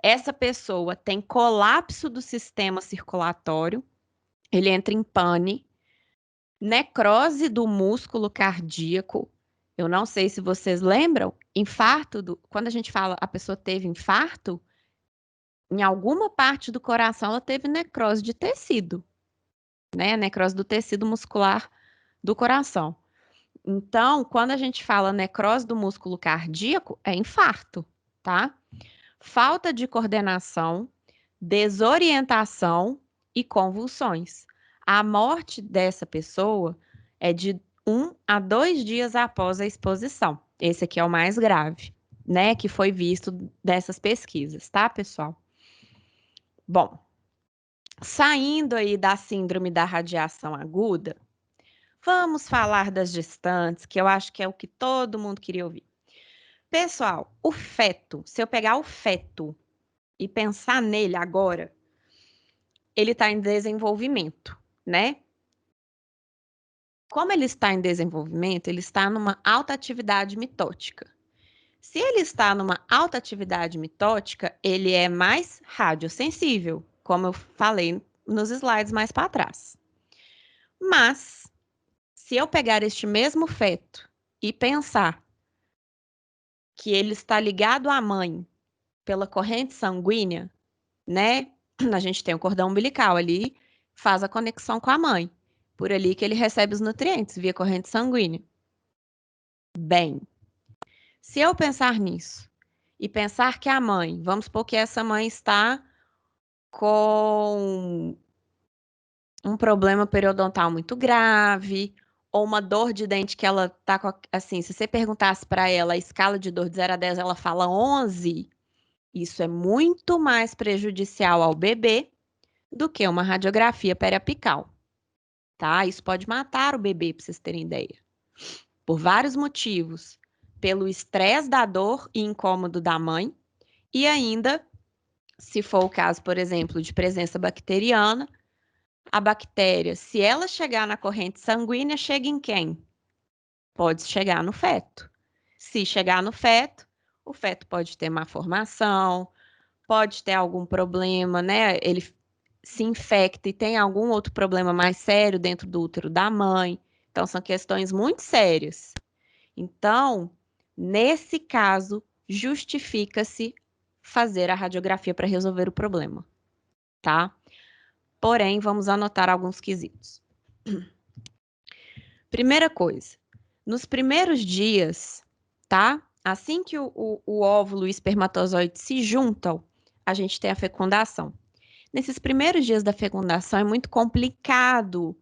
Essa pessoa tem colapso do sistema circulatório, ele entra em pane, necrose do músculo cardíaco. Eu não sei se vocês lembram, quando a gente fala a pessoa teve infarto, em alguma parte do coração ela teve necrose de tecido, né? Necrose do tecido muscular do coração. Então, quando a gente fala necrose do músculo cardíaco, é infarto, tá? Falta de coordenação, desorientação e convulsões. A morte dessa pessoa é de 1 a 2 dias após a exposição. Esse aqui é o mais grave, né? Que foi visto dessas pesquisas, tá, pessoal? Bom, saindo aí da síndrome da radiação aguda, vamos falar das gestantes, que eu acho que é o que todo mundo queria ouvir. Pessoal, o feto, se eu pegar o feto e pensar nele agora, ele está em desenvolvimento, né? Como ele está em desenvolvimento, ele está numa alta atividade mitótica. Se ele está numa alta atividade mitótica, ele é mais radiosensível, como eu falei nos slides mais para trás. Mas, se eu pegar este mesmo feto e pensar que ele está ligado à mãe pela corrente sanguínea, né? A gente tem o cordão umbilical ali, faz a conexão com a mãe. Por ali que ele recebe os nutrientes, via corrente sanguínea. Bem, se eu pensar nisso e pensar que a mãe, vamos supor que essa mãe está com um problema periodontal muito grave, ou uma dor de dente que ela tá com, assim, se você perguntasse para ela a escala de dor de 0 a 10, ela fala 11, isso é muito mais prejudicial ao bebê do que uma radiografia periapical, tá? Isso pode matar o bebê, para vocês terem ideia. Por vários motivos. Pelo estresse da dor e incômodo da mãe, e ainda, se for o caso, por exemplo, de presença bacteriana, a bactéria, se ela chegar na corrente sanguínea, chega em quem? Pode chegar no feto. Se chegar no feto, o feto pode ter má formação, pode ter algum problema, né? Ele se infecta e tem algum outro problema mais sério dentro do útero da mãe. Então, são questões muito sérias. Então, nesse caso, justifica-se fazer a radiografia para resolver o problema, tá? Porém, vamos anotar alguns quesitos. Primeira coisa, nos primeiros dias, tá? Assim que o óvulo e o espermatozoide se juntam, a gente tem a fecundação. Nesses primeiros dias da fecundação é muito complicado,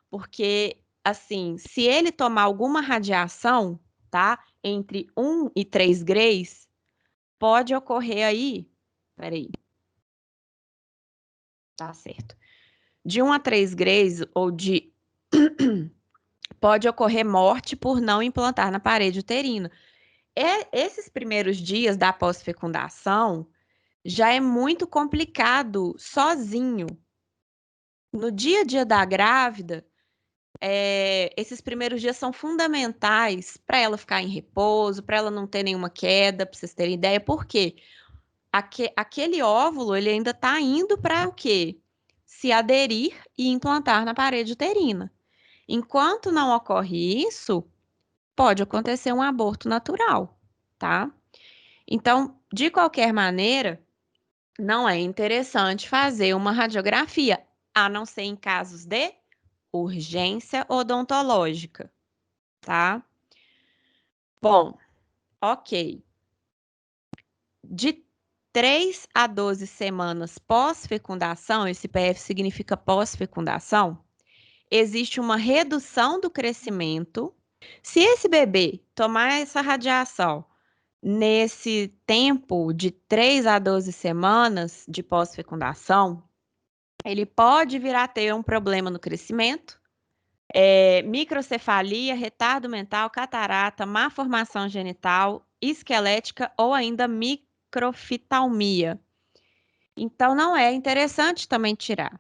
porque, assim, se ele tomar alguma radiação, tá? Entre 1 e 3 grays, pode ocorrer aí, peraí, tá certo. De 1 a 3 grays ou de pode ocorrer morte por não implantar na parede uterina. Esses primeiros dias da pós-fecundação já é muito complicado sozinho. No dia a dia da grávida, esses primeiros dias são fundamentais para ela ficar em repouso, para ela não ter nenhuma queda, para vocês terem ideia. Por quê? aquele óvulo, ele ainda está indo para o quê? Se aderir e implantar na parede uterina. Enquanto não ocorre isso, pode acontecer um aborto natural, tá? Então, de qualquer maneira, não é interessante fazer uma radiografia, a não ser em casos de urgência odontológica, tá? Bom, ok. De 3 a 12 semanas pós-fecundação, esse PF significa pós-fecundação, existe uma redução do crescimento. Se esse bebê tomar essa radiação nesse tempo de 3 a 12 semanas de pós-fecundação, ele pode vir a ter um problema no crescimento, microcefalia, retardo mental, catarata, má formação genital, esquelética ou ainda microftalmia. Então, não é interessante também tirar.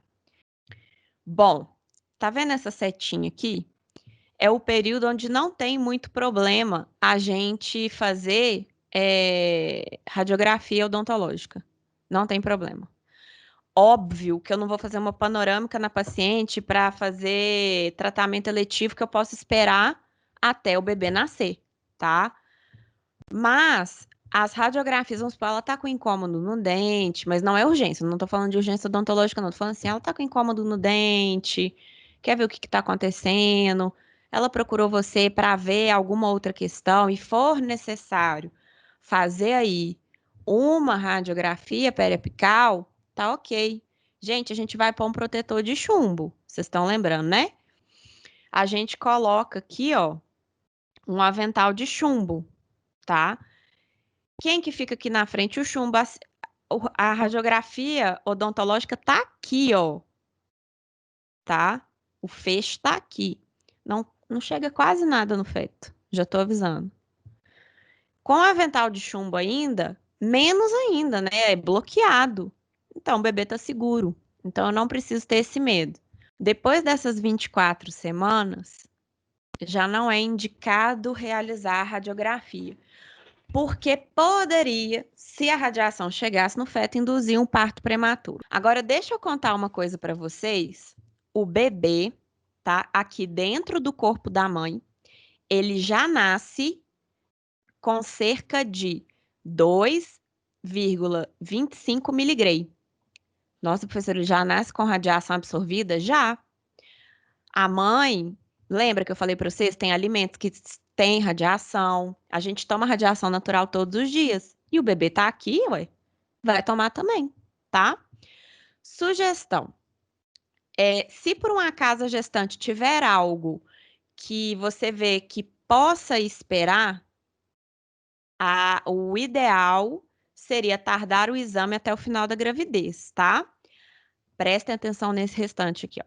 Bom, tá vendo essa setinha aqui? É o período onde não tem muito problema a gente fazer radiografia odontológica. Não tem problema. Óbvio que eu não vou fazer uma panorâmica na paciente para fazer tratamento eletivo que eu posso esperar até o bebê nascer, tá? Mas as radiografias, vamos supor, ela tá com incômodo no dente, mas não é urgência, não tô falando de urgência odontológica, não. Tô falando assim, ela tá com incômodo no dente, quer ver o que que tá acontecendo, ela procurou você para ver alguma outra questão e for necessário fazer aí uma radiografia periapical, tá ok. Gente, a gente vai pôr um protetor de chumbo, vocês estão lembrando, né? A gente coloca aqui, ó, um avental de chumbo, tá? Quem que fica aqui na frente? O chumbo. A radiografia odontológica tá aqui, ó. Tá? O feixe tá aqui. Não chega quase nada no feto. Já tô avisando. Com o avental de chumbo ainda, menos ainda, né? É bloqueado. Então, o bebê tá seguro. Então, eu não preciso ter esse medo. Depois dessas 24 semanas, já não é indicado realizar a radiografia. Porque poderia, se a radiação chegasse no feto, induzir um parto prematuro. Agora, deixa eu contar uma coisa para vocês. O bebê, tá? Aqui dentro do corpo da mãe, ele já nasce com cerca de 2,25 miligray. Nossa, professor, ele já nasce com radiação absorvida? Já. A mãe, lembra que eu falei para vocês, tem alimentos que têm radiação. A gente toma radiação natural todos os dias. E o bebê tá aqui, ué, vai tomar também, tá? Sugestão. Se por um acaso a gestante tiver algo que você vê que possa esperar, o ideal seria tardar o exame até o final da gravidez, tá? Prestem atenção nesse restante aqui, ó.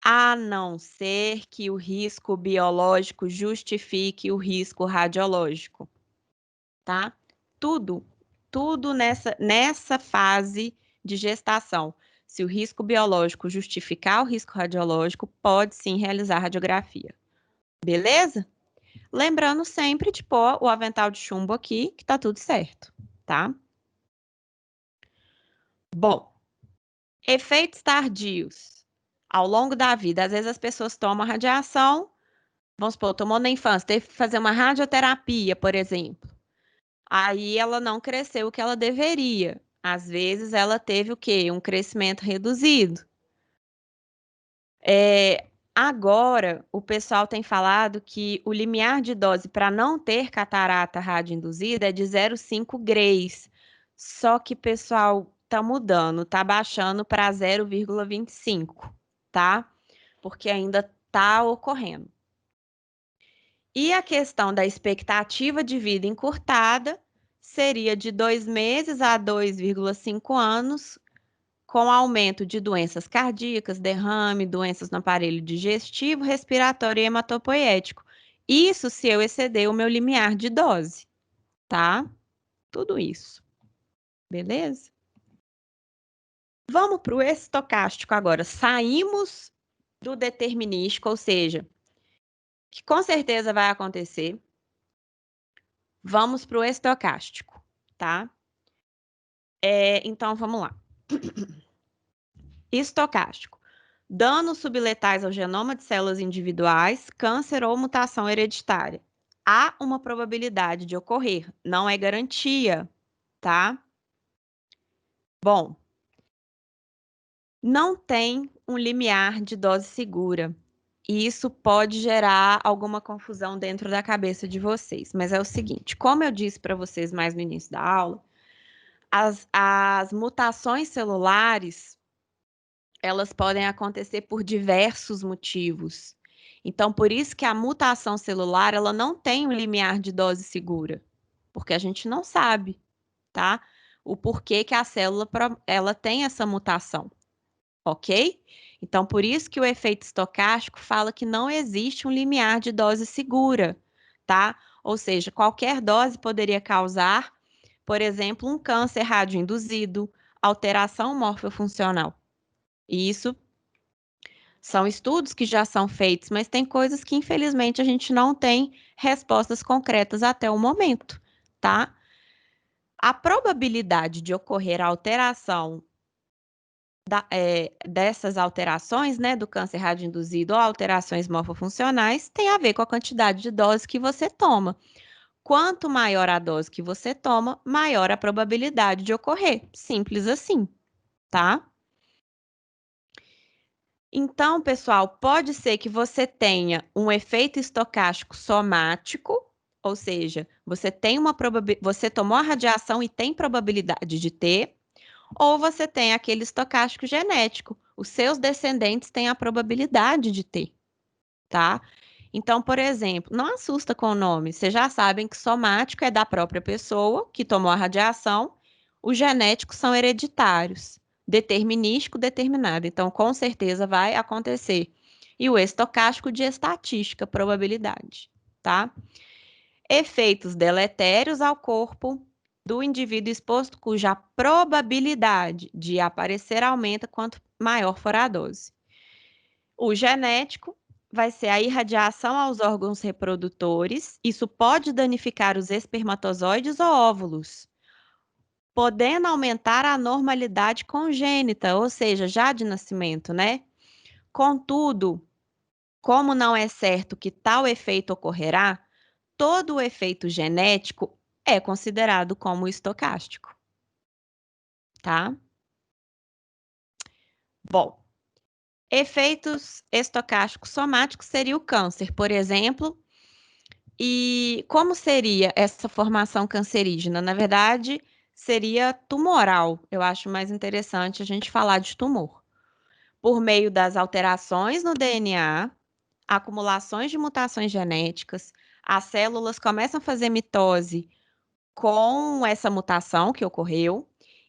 A não ser que o risco biológico justifique o risco radiológico, tá? Tudo nessa fase de gestação. Se o risco biológico justificar o risco radiológico, pode sim realizar radiografia. Beleza? Lembrando sempre de pôr o avental de chumbo aqui, que tá tudo certo, tá? Bom, efeitos tardios ao longo da vida. Às vezes as pessoas tomam radiação, vamos supor, tomou na infância, teve que fazer uma radioterapia, por exemplo. Aí ela não cresceu o que ela deveria. Às vezes ela teve o quê? Um crescimento reduzido. Agora, o pessoal tem falado que o limiar de dose para não ter catarata radioinduzida é de 0,5 grays. Só que, pessoal, tá mudando, tá baixando para 0,25, tá? Porque ainda tá ocorrendo. E a questão da expectativa de vida encurtada seria de 2 meses a 2,5 anos, com aumento de doenças cardíacas, derrame, doenças no aparelho digestivo, respiratório e hematopoético. Isso se eu exceder o meu limiar de dose, tá? Tudo isso. Beleza? Vamos para o estocástico agora. Saímos do determinístico, ou seja, que com certeza vai acontecer. Vamos para o estocástico, tá? Então, vamos lá. Estocástico. Danos subletais ao genoma de células individuais, câncer ou mutação hereditária. Há uma probabilidade de ocorrer, não é garantia, tá? Bom, não tem um limiar de dose segura. E isso pode gerar alguma confusão dentro da cabeça de vocês. Mas é o seguinte, como eu disse para vocês mais no início da aula, as mutações celulares, elas podem acontecer por diversos motivos. Então, por isso que a mutação celular, ela não tem um limiar de dose segura, porque a gente não sabe, tá? O porquê que a célula ela tem essa mutação, ok? Então, por isso que o efeito estocástico fala que não existe um limiar de dose segura, tá? Ou seja, qualquer dose poderia causar, por exemplo, um câncer radioinduzido, alteração morfofuncional. E isso são estudos que já são feitos, mas tem coisas que, infelizmente, a gente não tem respostas concretas até o momento, tá? A probabilidade de ocorrer a alteração dessas alterações, né, do câncer radioinduzido ou alterações morfofuncionais, tem a ver com a quantidade de dose que você toma. Quanto maior a dose que você toma, maior a probabilidade de ocorrer. Simples assim, tá? Então, pessoal, pode ser que você tenha um efeito estocástico somático, ou seja, você tomou a radiação e tem probabilidade de ter, ou você tem aquele estocástico genético. Os seus descendentes têm a probabilidade de ter, tá? Então, por exemplo, não assusta com o nome. Vocês já sabem que somático é da própria pessoa que tomou a radiação, os genéticos são hereditários, determinístico, determinado. Então, com certeza vai acontecer. E o estocástico de estatística, probabilidade, tá? Efeitos deletérios ao corpo do indivíduo exposto, cuja probabilidade de aparecer aumenta quanto maior for a dose. O genético vai ser a irradiação aos órgãos reprodutores. Isso pode danificar os espermatozoides ou óvulos, podendo aumentar a normalidade congênita, ou seja, já de nascimento, né? Contudo, como não é certo que tal efeito ocorrerá, todo o efeito genético é considerado como estocástico, tá? Bom, efeitos estocásticos somáticos seria o câncer, por exemplo. E como seria essa formação cancerígena? Na verdade, seria tumoral. Eu acho mais interessante a gente falar de tumor. Por meio das alterações no DNA, acumulações de mutações genéticas, as células começam a fazer mitose com essa mutação que ocorreu,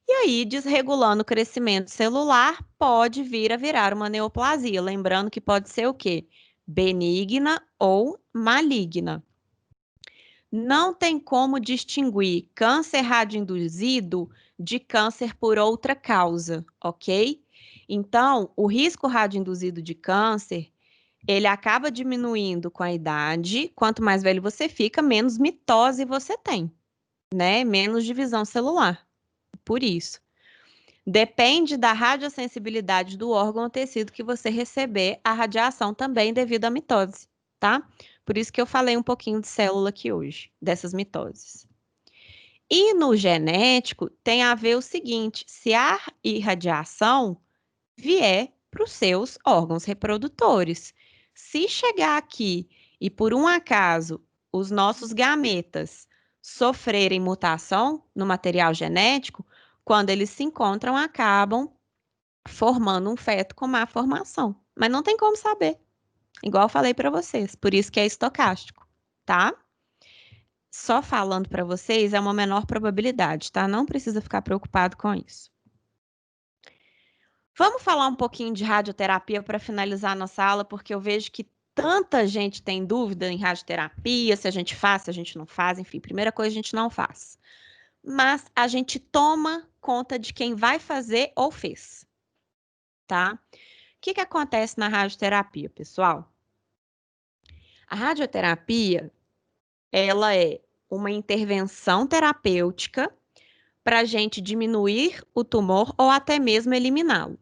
e aí, desregulando o crescimento celular, pode vir a virar uma neoplasia. Lembrando que pode ser o quê? Benigna ou maligna. Não tem como distinguir câncer radioinduzido de câncer por outra causa, ok? Então, o risco radioinduzido de câncer, ele acaba diminuindo com a idade. Quanto mais velho você fica, menos mitose você tem, né? Menos divisão celular. Por isso. Depende da radiosensibilidade do órgão ou tecido que você receber a radiação também devido à mitose, tá? Por isso que eu falei um pouquinho de célula aqui hoje, dessas mitoses. E no genético tem a ver o seguinte: se a irradiação vier para os seus órgãos reprodutores. Se chegar aqui e por um acaso os nossos gametas sofrerem mutação no material genético, quando eles se encontram, acabam formando um feto com má formação. Mas não tem como saber, igual eu falei para vocês, por isso que é estocástico, tá? Só falando para vocês é uma menor probabilidade, tá? Não precisa ficar preocupado com isso. Vamos falar um pouquinho de radioterapia para finalizar a nossa aula, porque eu vejo que tanta gente tem dúvida em radioterapia, se a gente faz, se a gente não faz, enfim, primeira coisa a gente não faz. Mas a gente toma conta de quem vai fazer ou fez, tá? O que acontece na radioterapia, pessoal? A radioterapia, ela é uma intervenção terapêutica para a gente diminuir o tumor ou até mesmo eliminá-lo,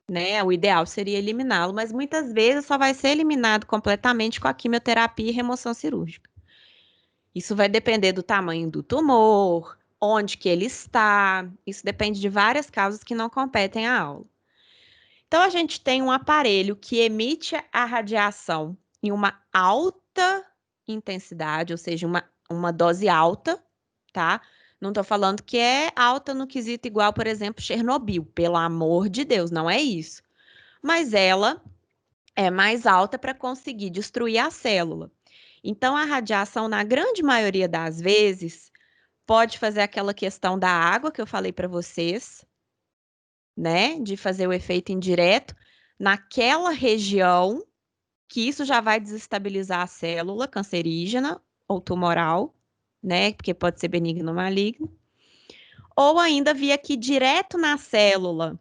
né? O ideal seria eliminá-lo, mas muitas vezes só vai ser eliminado completamente com a quimioterapia e remoção cirúrgica. Isso vai depender do tamanho do tumor, onde que ele está, isso depende de várias causas que não competem à aula. Então, a gente tem um aparelho que emite a radiação em uma alta intensidade, ou seja, uma dose alta, tá? Não estou falando que é alta no quesito igual, por exemplo, Chernobyl, pelo amor de Deus, não é isso. Mas ela é mais alta para conseguir destruir a célula. Então, a radiação, na grande maioria das vezes, pode fazer aquela questão da água que eu falei para vocês, né? De fazer o efeito indireto naquela região, que isso já vai desestabilizar a célula cancerígena ou tumoral, né? Porque pode ser benigno ou maligno. Ou ainda vir aqui direto na célula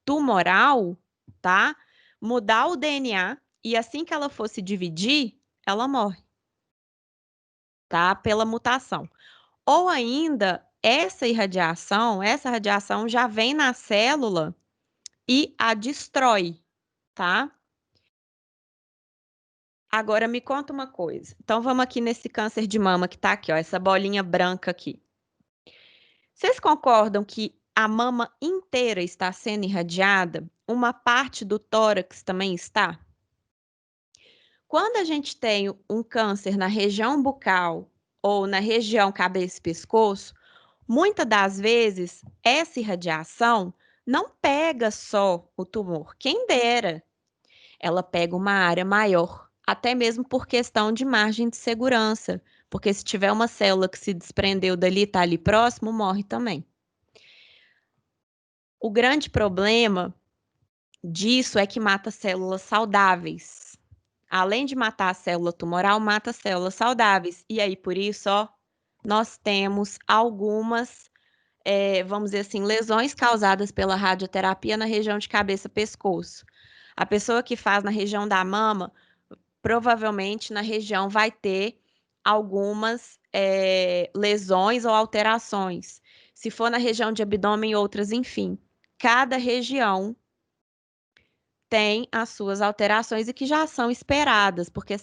tumoral, tá? Mudar o DNA e assim que ela for se dividir, ela morre, tá? Pela mutação. Ou ainda, essa radiação já vem na célula e a destrói, tá? Agora me conta uma coisa. Então vamos aqui nesse câncer de mama que tá aqui, ó, essa bolinha branca aqui. Vocês concordam que a mama inteira está sendo irradiada? Uma parte do tórax também está? Quando a gente tem um câncer na região bucal ou na região cabeça e pescoço, muitas das vezes essa irradiação não pega só o tumor, quem dera. Ela pega uma área maior, até mesmo por questão de margem de segurança, porque se tiver uma célula que se desprendeu dali e está ali próximo, morre também. O grande problema disso é que mata células saudáveis. Além de matar a célula tumoral, mata células saudáveis. E aí, por isso, ó, nós temos algumas, vamos dizer assim, lesões causadas pela radioterapia na região de cabeça-pescoço. A pessoa que faz na região da mama, provavelmente na região vai ter algumas lesões ou alterações. Se for na região de abdômen, outras, enfim. Cada região tem as suas alterações e que já são esperadas, porque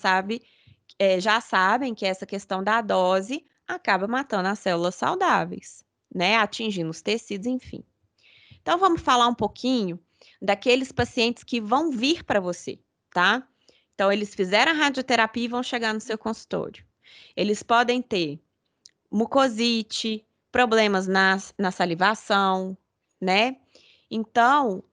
já sabem que essa questão da dose acaba matando as células saudáveis, né? Atingindo os tecidos, enfim. Então, vamos falar um pouquinho daqueles pacientes que vão vir para você, tá? Então, eles fizeram a radioterapia e vão chegar no seu consultório. Eles podem ter mucosite, problemas na salivação, né? Então,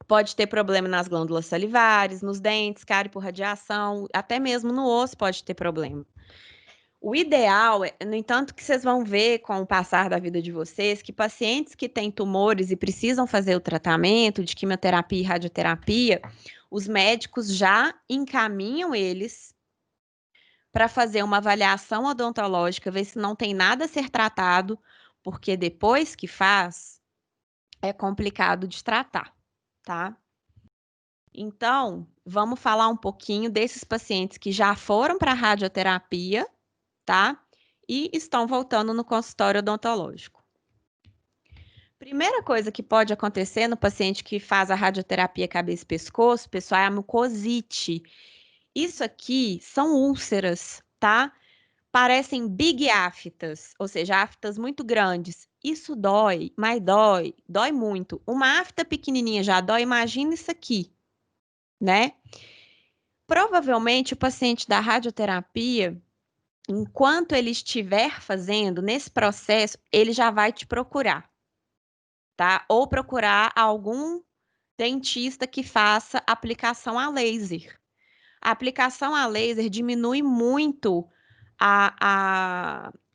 pode ter problema nas glândulas salivares, nos dentes, cárie por radiação, até mesmo no osso pode ter problema. O ideal é, no entanto, que vocês vão ver com o passar da vida de vocês, que pacientes que têm tumores e precisam fazer o tratamento de quimioterapia e radioterapia, os médicos já encaminham eles para fazer uma avaliação odontológica, ver se não tem nada a ser tratado, porque depois que faz, é complicado de tratar, tá? Então, vamos falar um pouquinho desses pacientes que já foram para a radioterapia, tá? E estão voltando no consultório odontológico. Primeira coisa que pode acontecer no paciente que faz a radioterapia cabeça e pescoço, pessoal, é a mucosite. Isso aqui são úlceras, tá? Parecem big aftas, ou seja, aftas muito grandes. Isso dói, mas dói muito. Uma afta pequenininha já dói, imagina isso aqui, né? Provavelmente o paciente da radioterapia, enquanto ele estiver fazendo, nesse processo, ele já vai te procurar, tá? Ou procurar algum dentista que faça aplicação a laser. A aplicação a laser diminui muito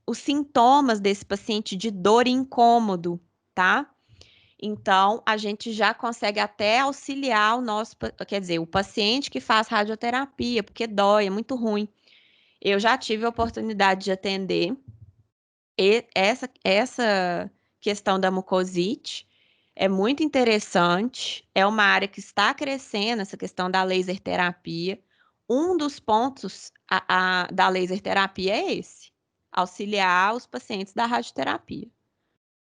os sintomas desse paciente de dor e incômodo, tá? Então, a gente já consegue até auxiliar quer dizer, o paciente que faz radioterapia, porque dói, é muito ruim. Eu já tive a oportunidade de atender essa questão da mucosite. É muito interessante, é uma área que está crescendo, essa questão da laser terapia. Um dos pontos da laser terapia é esse, auxiliar os pacientes da radioterapia.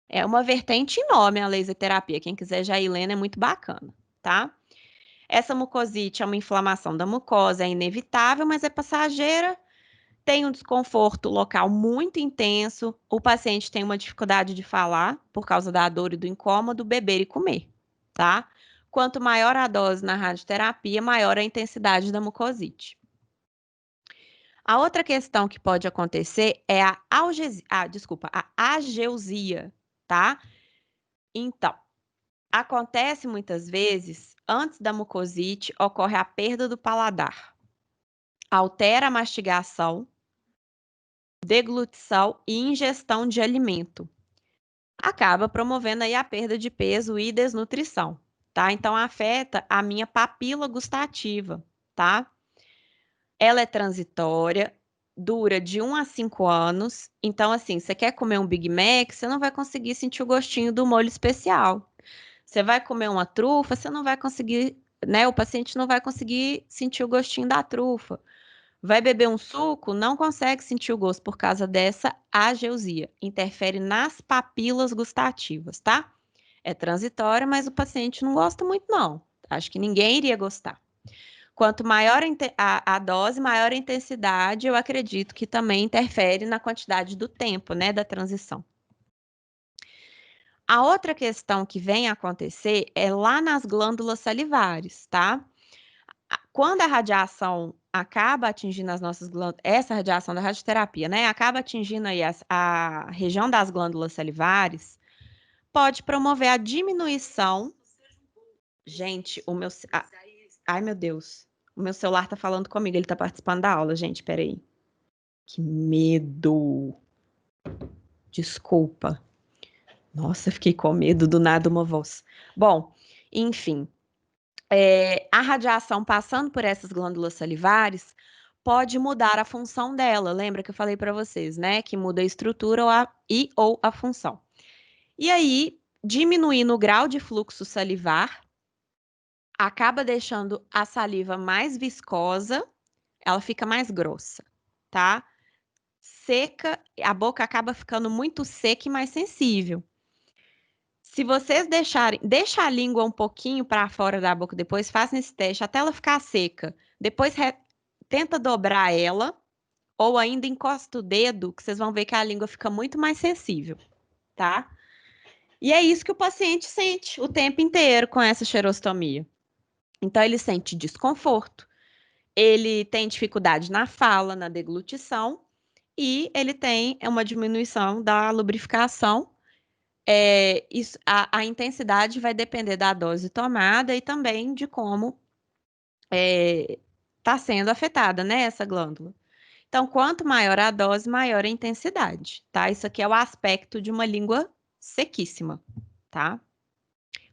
É uma vertente enorme a laser terapia. Quem quiser já ir lendo é muito bacana, tá? Essa mucosite é uma inflamação da mucosa, é inevitável, mas é passageira, tem um desconforto local muito intenso, o paciente tem uma dificuldade de falar por causa da dor e do incômodo, beber e comer, tá? Quanto maior a dose na radioterapia, maior a intensidade da mucosite. A outra questão que pode acontecer é a ageusia, tá? Então, acontece muitas vezes, antes da mucosite, ocorre a perda do paladar. Altera a mastigação, deglutição e ingestão de alimento. Acaba promovendo aí a perda de peso e desnutrição, tá? Então, afeta a minha papila gustativa, tá? Ela é transitória, dura de 1 a 5 anos. Então, assim, você quer comer um Big Mac, você não vai conseguir sentir o gostinho do molho especial. Você vai comer uma trufa, você não vai conseguir, né? O paciente não vai conseguir sentir o gostinho da trufa. Vai beber um suco, não consegue sentir o gosto por causa dessa ageusia. Interfere nas papilas gustativas, tá? É transitória, mas o paciente não gosta muito, não. Acho que ninguém iria gostar. Quanto maior a dose, maior a intensidade, eu acredito que também interfere na quantidade do tempo, né, da transição. A outra questão que vem a acontecer é lá nas glândulas salivares, tá? Quando a radiação acaba atingindo as nossas glândulas, essa radiação da radioterapia, né, acaba atingindo aí a região das glândulas salivares, pode promover a diminuição. Gente, ai, meu Deus. O meu celular tá falando comigo, ele tá participando da aula, gente, peraí. Que medo. Desculpa. Nossa, fiquei com medo do nada uma voz. Bom, enfim, a radiação passando por essas glândulas salivares pode mudar a função dela. Lembra que eu falei para vocês, né? Que muda a estrutura ou a função. E aí, diminuindo o grau de fluxo salivar, acaba deixando a saliva mais viscosa, ela fica mais grossa, tá? Seca, a boca acaba ficando muito seca e mais sensível. Se vocês deixa a língua um pouquinho para fora da boca depois, façam esse teste até ela ficar seca. Depois tenta dobrar ela, ou ainda encosta o dedo, que vocês vão ver que a língua fica muito mais sensível, tá? E é isso que o paciente sente o tempo inteiro com essa xerostomia. Então, ele sente desconforto, ele tem dificuldade na fala, na deglutição, e ele tem uma diminuição da lubrificação. A intensidade vai depender da dose tomada e também de como está sendo afetada, né, essa glândula. Então, quanto maior a dose, maior a intensidade, tá? Isso aqui é o aspecto de uma língua sequíssima, tá?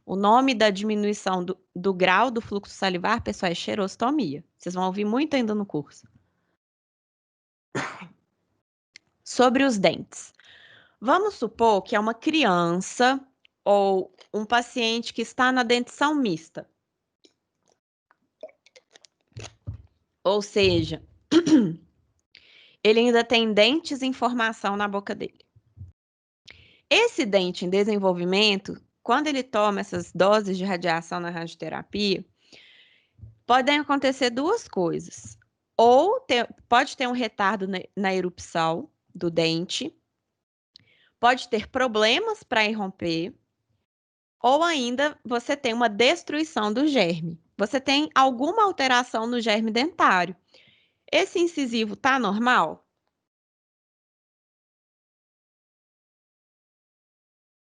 O nome da diminuição do grau do fluxo salivar, pessoal, é xerostomia. Vocês vão ouvir muito ainda no curso. Sobre os dentes. Vamos supor que é uma criança ou um paciente que está na dentição mista. Ou seja, ele ainda tem dentes em formação na boca dele. Esse dente em desenvolvimento, quando ele toma essas doses de radiação na radioterapia, podem acontecer duas coisas. Ou pode ter um retardo na erupção do dente, pode ter problemas para irromper, ou ainda você tem uma destruição do germe. Você tem alguma alteração no germe dentário. Esse incisivo tá normal?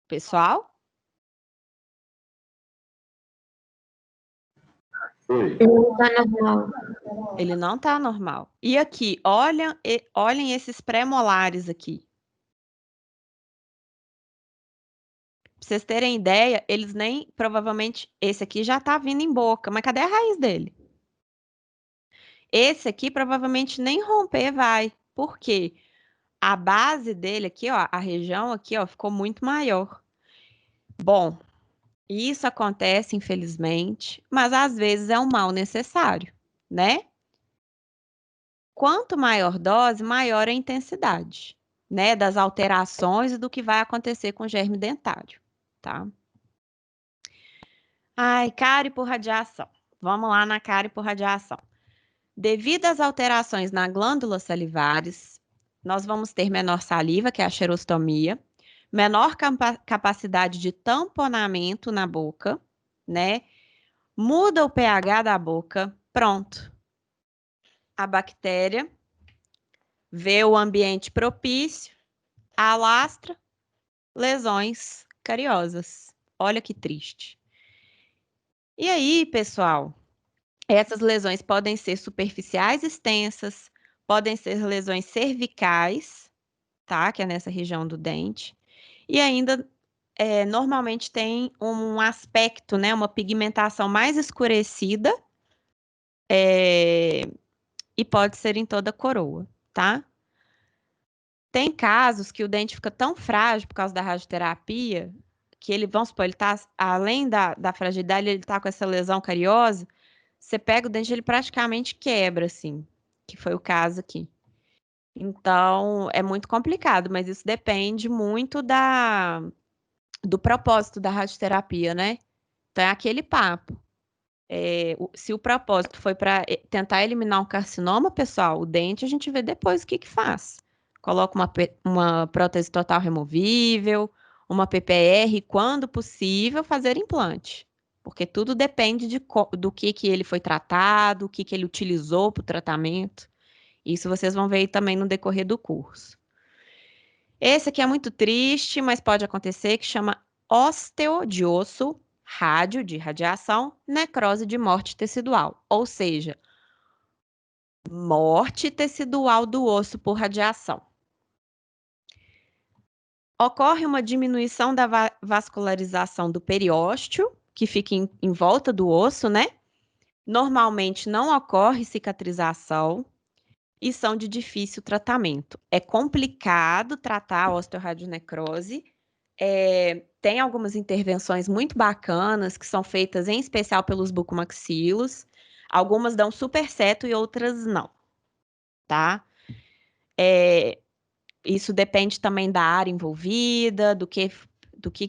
Pessoal? Não tá normal. Ele não tá normal. E aqui, olhem esses pré-molares aqui. Pra vocês terem ideia, eles nem, provavelmente, esse aqui já tá vindo em boca, mas cadê a raiz dele? Esse aqui provavelmente nem romper vai. Por quê? A base dele aqui, ó, a região aqui, ó, ficou muito maior. Bom, isso acontece, infelizmente, mas às vezes é um mal necessário, né? Quanto maior dose, maior a intensidade. né, das alterações e do que vai acontecer com o germe dentário, tá? Ai, cárie por radiação. Vamos lá na cárie por radiação. Devido às alterações na glândula salivares, nós vamos ter menor saliva, que é a xerostomia, menor capacidade de tamponamento na boca, né? Muda o pH da boca, pronto. A bactéria vê o ambiente propício, alastra lesões cariosas. Olha que triste. E aí, pessoal, essas lesões podem ser superficiais extensas, podem ser lesões cervicais, tá? Que é nessa região do dente. E ainda, normalmente tem um aspecto, né? Uma pigmentação mais escurecida, e pode ser em toda a coroa, tá? Tem casos que o dente fica tão frágil por causa da radioterapia, que ele, vamos supor, ele tá, além da fragilidade, ele tá com essa lesão cariosa, você pega o dente, ele praticamente quebra, assim, que foi o caso aqui. Então, é muito complicado, mas isso depende muito do propósito da radioterapia, né? Então, é aquele papo. Se o propósito foi para tentar eliminar um carcinoma, pessoal, o dente a gente vê depois o que que faz. Coloca uma prótese total removível, uma PPR, quando possível, fazer implante. Porque tudo depende do que ele foi tratado, o que ele utilizou para o tratamento. Isso vocês vão ver aí também no decorrer do curso. Esse aqui é muito triste, mas pode acontecer, que chama ósteo de osso, rádio de radiação, necrose de morte tecidual, ou seja, morte tecidual do osso por radiação. Ocorre uma diminuição da vascularização do periósteo, que fica em volta do osso, né? Normalmente não ocorre cicatrização e são de difícil tratamento. É complicado tratar a osteoradionecrose. Tem algumas intervenções muito bacanas que são feitas em especial pelos bucomaxilos. Algumas dão super certo e outras não, tá? Isso depende também da área envolvida, do que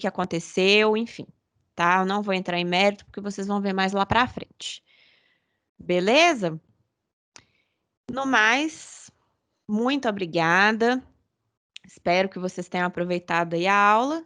aconteceu, enfim, tá? Eu não vou entrar em mérito porque vocês vão ver mais lá pra frente. Beleza? No mais, muito obrigada. Espero que vocês tenham aproveitado aí a aula